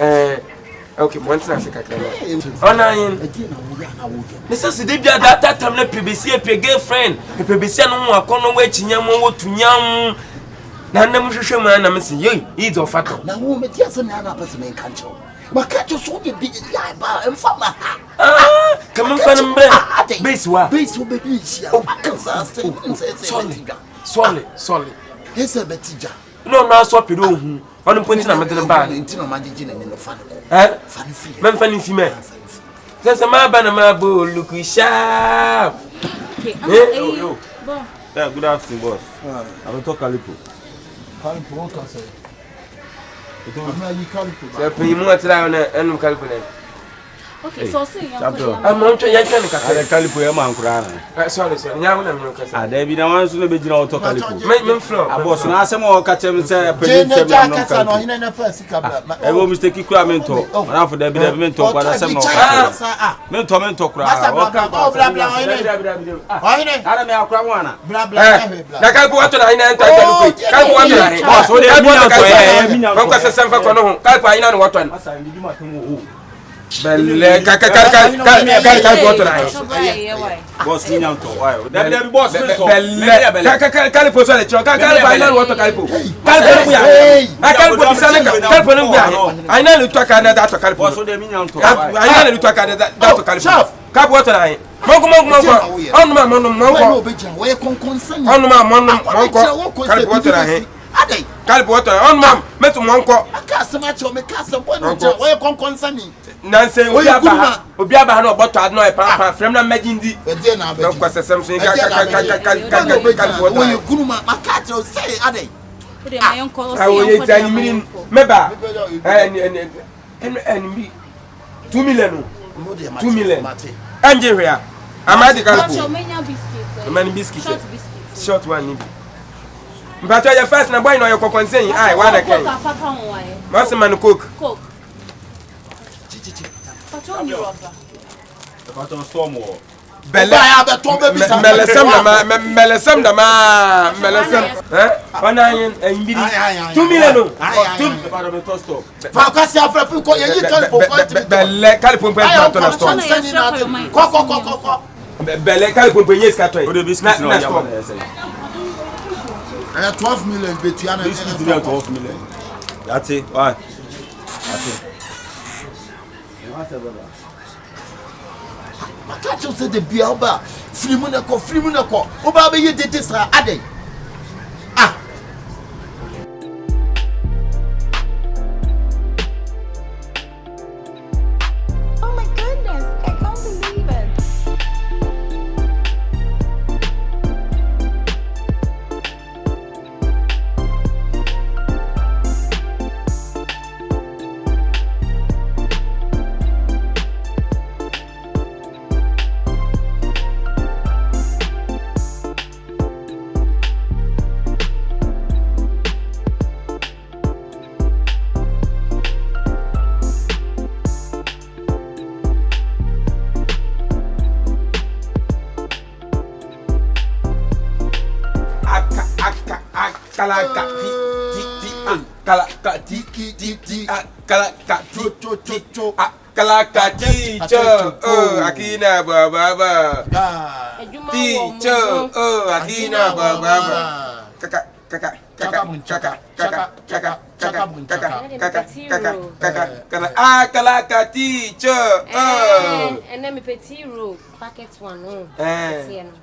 okay, once I say kakra yin necessity dey bia that time na PBC pe girlfriend PBC no ho akono wa chinyam wo tunyam na nam hwehwe ma na mse yey is of fato na wo me tia se na na pese me kancho ma kancho so de bi ya ba emfa ma come fan mbe base wa be bi sia kansa solid ese betija no na so pedo hu onu ponti na medene ba ntino ma jeje na no fa fan free men fan fi me sense ma ba na ma bo look sharp Yo. Yeah, good afternoon, boss. I don't talk Calipo. Calipo, what can I say? So, when you move to that, I'm calculating. Okay, so see, I'm not trying to Calipo, I'm on Kurana. Sorry, sir. Now, I'm not going to Debbie, I want to be general talk Calipo. Make me flow. I was not some more catch him and say, I will mistake Cramento. And for Debbie, I meant to what I said. Mentor, Belle, boss, me now to why? That boss, Calipo, sorry, Calipo, water Calipo. I know you talk another Calipo, so they mean to I know you talk another Calipo. Cap water, I on my mom, met Monco. I can't so much of me castle. Where con concerning Nancy, we are no but I know a papa from the Magindi. No question, something. When you grew my cat, say, Ade. My uncle, I will tell you, Meba and me 2 million. 2 million. Angeria. I'm at the Calipo. Many biscuits. Short one. But your first na boy no your concern I want to can. What's the man cook? Cook. Patrol you rubber. The patrol storm war. Belle Melesam da ma Melesam. Onayin and 2 million. 2 about the tosto. Focus your friend ko ye Calipo. Belle Calipo point Ko. Belle Calipo point scatter. O de biscuit no. I have 12 million between this is 12 million. That's it. Why? That's it. I can't just say the Biaba. Frimunako. Oba be did this Ade. Akina baba teacher akina baba kaka Kalaka teacher. And then me petit roll packet one.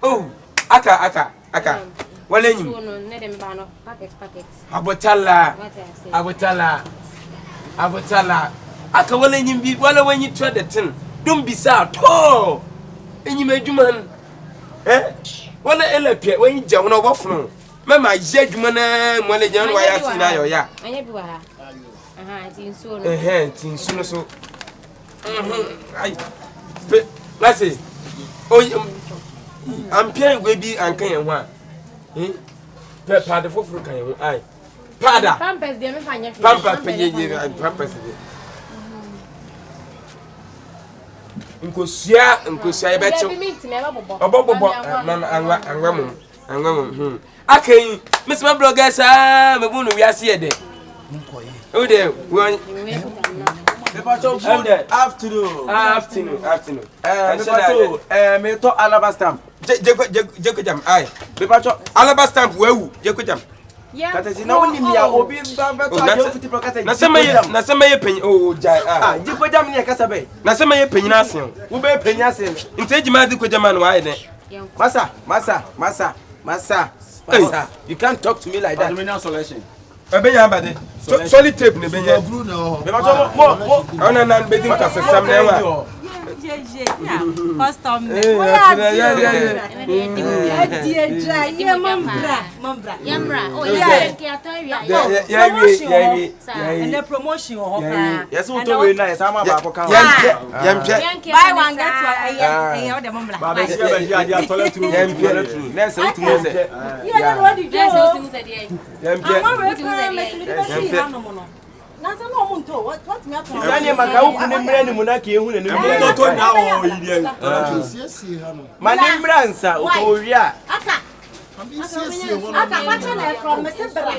Oh, aka. Wale nyi. So no, let them ban packet. Abotala. Aka wale nyi bi wale when you try the tin. Don't be sad. Oh. Enyi medwuma. Wale elepie when you jam no wofno. Mama ye dwuma na mo le jan wa ya si na yo ya. Anya bi wa ha. Tin so no. Tin so so. Ai. Let's see. Oh, I'm paying we be and can one. Pada for can you? Aye. Pada. Pampers de me fanya. Pampers pay pampers. Nkosia ebecho. Obobo anwa mo. Akai, Miss my bloggers me bunu wi ase de. Nkoye. O de won afternoon. Me to alaba stamp. Je jam ai. Me pacho alaba stamp wewu je ko jam. Yeah. Kata na woni mi a obi ba beto aje fiti pro kata. Na sema ye penyi o jai je ko jam ne kasa be. Na sema ye penyi na asen. Wo be penyi asen. Nte jima di ko jama no ai ne. Masa. You can't talk to me like that. Dominion solution. Benya abade. Solid tape ne benya. Me pacho mo. Ona na be din ka sesam na wa. Custom. Yamra. Oh, yeah. And the promotion of yes, we to we na yes ama ba ko kan. Buy one get one. I the mambra. Ba be see be dia toilet room. Na say utu mo say. Yeah, what did you Yampe. Nasa no munto what me ato. Sani maka wu ne mra ni mu na ka ehu ne ne mu to na o yidie. Siesie ha no. Ma ne mra nsa o ko wi a. Aka wacha na from me se bra.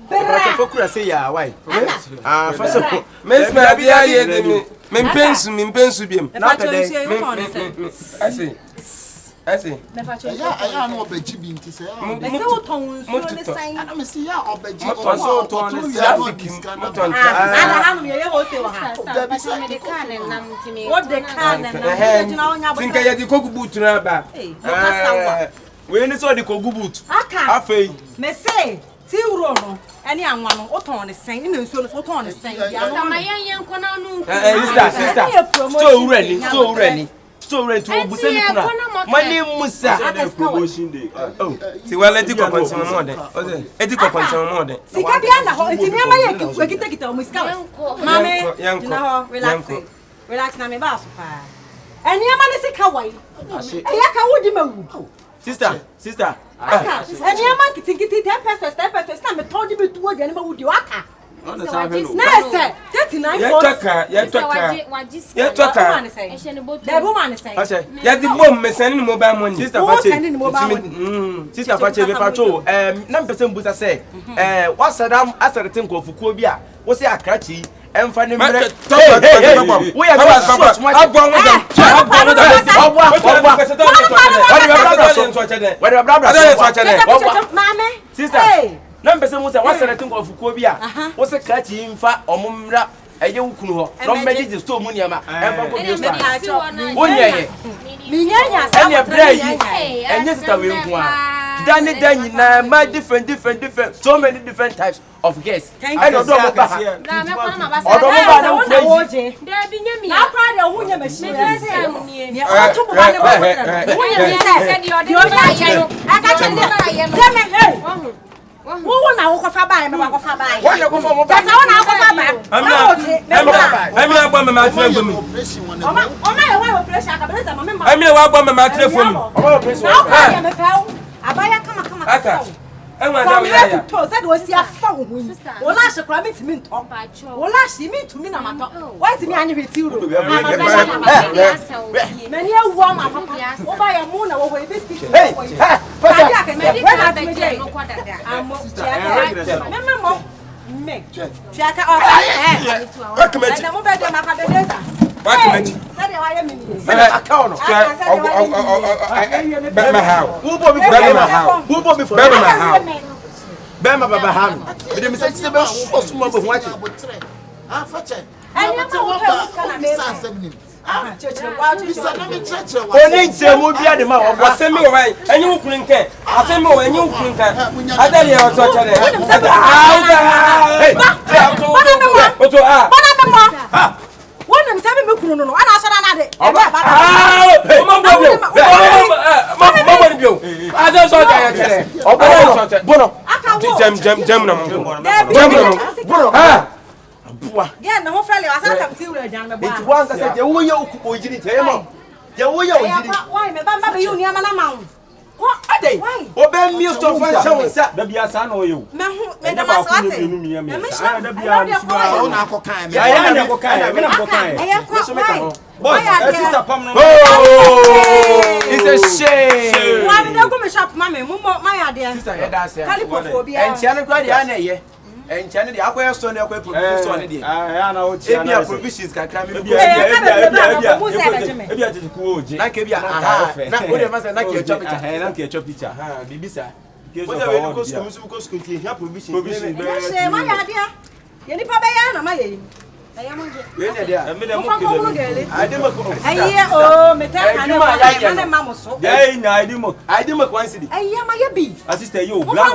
Bra fokura say ya why. Fa so. Mes ma bia ye de me. Mempensu biem. Na pe Ese. Ya no obaji bi nti se. Me se wo ton so ne san. Ana me se ya obaji. So ton traffic moton. Ana hanu ye ho se wa ha. Da se me de kan nam ntimi. What the can na jina onya ba. Tinka ye di kogu boot na ba. We ni so di kogu boot. Aka. Afei. Me se ti wuro no. Ani anwa no o ton ne sen ni nsuo no so ton ne sen. Ya no. Ma yen kona nu. Sister. So urani. So rent wo buseni kuna. Mani musa. Promotion day. Oh. Si wala di ko konsen mo de. Edi ko konsen mo de. Sika bia na ho ntimi ama ye kita o musika. Mame. Na ho relax na me ba so pa. Eni ama ne sika wai. Eya ka wo di mawu. Sister. Aka. Eni ama kitikiti 10 pesos na me told you to wo de mawu di waka. On the side hello. Nese 39 Ye toka. The woman say. Ase. Ya di mom me send ni mobile money. Sister Fache. Sister Fache be pacho. Na mpese mbusa say. Wasadam asarete nkofukuo bi a. Wo say akrachi. Emfa ni mre. We are going to abon with sister. Na mpese mu se wasarete nkofukuo bi a. Wo say krachi mfa omumra eye wukunu ho. No mediji store mu niama. Emfa ko bi store. Wonyeye. Minyanya sa. Enya bra yi. Enya sister we nko a. Dani na my different so many different types of guests. I don't know about her. Na me kwa na ba sa. Odo mo ba na wo Da bi nyami. Na pra de wo nya machine. Ne o to bo ba ne ba. Wo nya se di ode ba ye no. Aka chende. Teme wo na wo ko fa ba ye me ba ko fa ba ye. Wo na ko fa mo ba. Tata wo na ko fa ba. Amina gba me ma tire gbo mi. Oma ye wa operation Akabenezer ma me ma. Amina wa gba me ma tire fo mi. Oma operation. Na ye me fa abaya kama aka enwa da we ya to said we see afa wo hu wala hye kra me timi nto wala hye me tumi na mato why timi anye hweti uro mani awu ama papa wo ba ya mu na wo ho ebe speak hey fasa me na timi je no kwada amo me mo me tiaka o document na mo be de Akabenezer document said why ya me account my how who bo me for my how Bema baba ham. Me dem say se be so so mo bo ho achi. Ah fache. Eni ma wo ka na me. Oni ntemu bia de ma wo asemi wo wan enyi wo kunu nke asemi wo enyi wo kunu nke adali ya so chale oto ah Wọ́n mi sẹ́mi mi kunu nínú, ọ̀nà aṣọ náà dé. Mama ni bio. Ade so ja chale. Bono. Jem na mo. Bono. Ah. Bua. Gẹ́ na ho fẹ́lẹ̀ wá sáà tí wúrẹ̀ jan me bua. Iti wan ka se je wo ye okupo ojiri te mo. Je wo ye ojiri. Why me ba be yu ni ama na ma wo. Ko ade. Obe mi so fa show sa. Da bia sa na o ye o. Me hu me da ma so ate. Da bia ni suwa o na akokan me. Ya na akokan me na akokan. So me ka ho. Boss, sister Pam no. Oh! It's a shame. Why me go me shop mama mo my ade. Sister ya da se. Calipophobia. Enchia no kwa dia na ye. Enchia no dia akoya so na akoya produce so na dia. Ya na o chia na. Ebia provisions kakra me go. Ebia tete ku oje. Na ke bia aha. Na o de fasa na ke chop picture. Na ke chop picture. Ha, bibisa. What are we go school here provisions. Provisions. She my ade. Ye ni pa be ya na ma ye. We na dia. Me dem mo ke. Ade mako. Aye o me ta ka na ma mo so. Dey na ade mo. Ade mako wan sidi. Aye ma ye bi. Sister yo black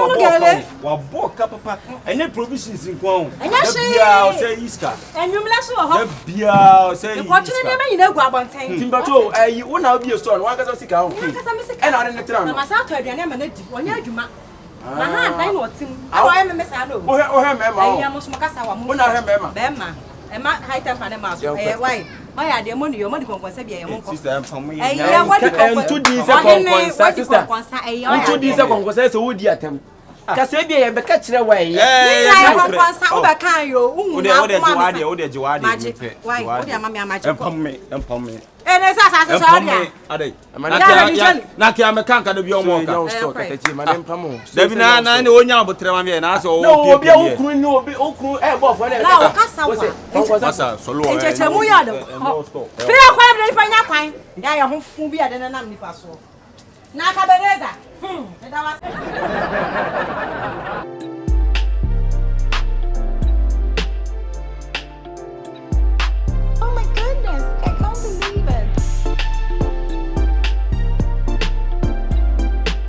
wa bo ka papa. Any provisions in kwon. Bia o say iska. Enwum la so ho. Bia o say iska. Ko tune ne ma nyina gu abonten. Timbato ayi wo na obi e store no wan ka so sika ho. E na ne tra no. Na ma sa to aduane ma na di. Wonya adwuma. Na ha dan no otim. Awo ye me sa no. O he me ma. Ayi mo so makasa wa mo. Wo na he me ma. Be ma. E ma high temper na ma so. Why? Why are the money? Your money konkonsa bia ye mo ko. Sister am from me. Ayi what konkonsa. Ntu di se konkonsa sister. Ntu di se konkonsa se wo di atam. Kase bia ye be ka kire wa ye. Ni konkonsa wo be kan yo. Unu na wo de jiwade pe. Why? Wo de amami amaje ko. Empam me. Ene sa so dia. Adai. Na kia me kan ka de bia mo ka. Ma dem pamo. Dabi na ne onya abotre ma me na so o obi a okuru ni obi okuru e bo fo na. Na o kasa wa. Kasa solo. Echeche mu ya do. Fi akwa bi pa nya kwan. Ya ye ho fu bi ade na nam nipa so. Na Akabenezer.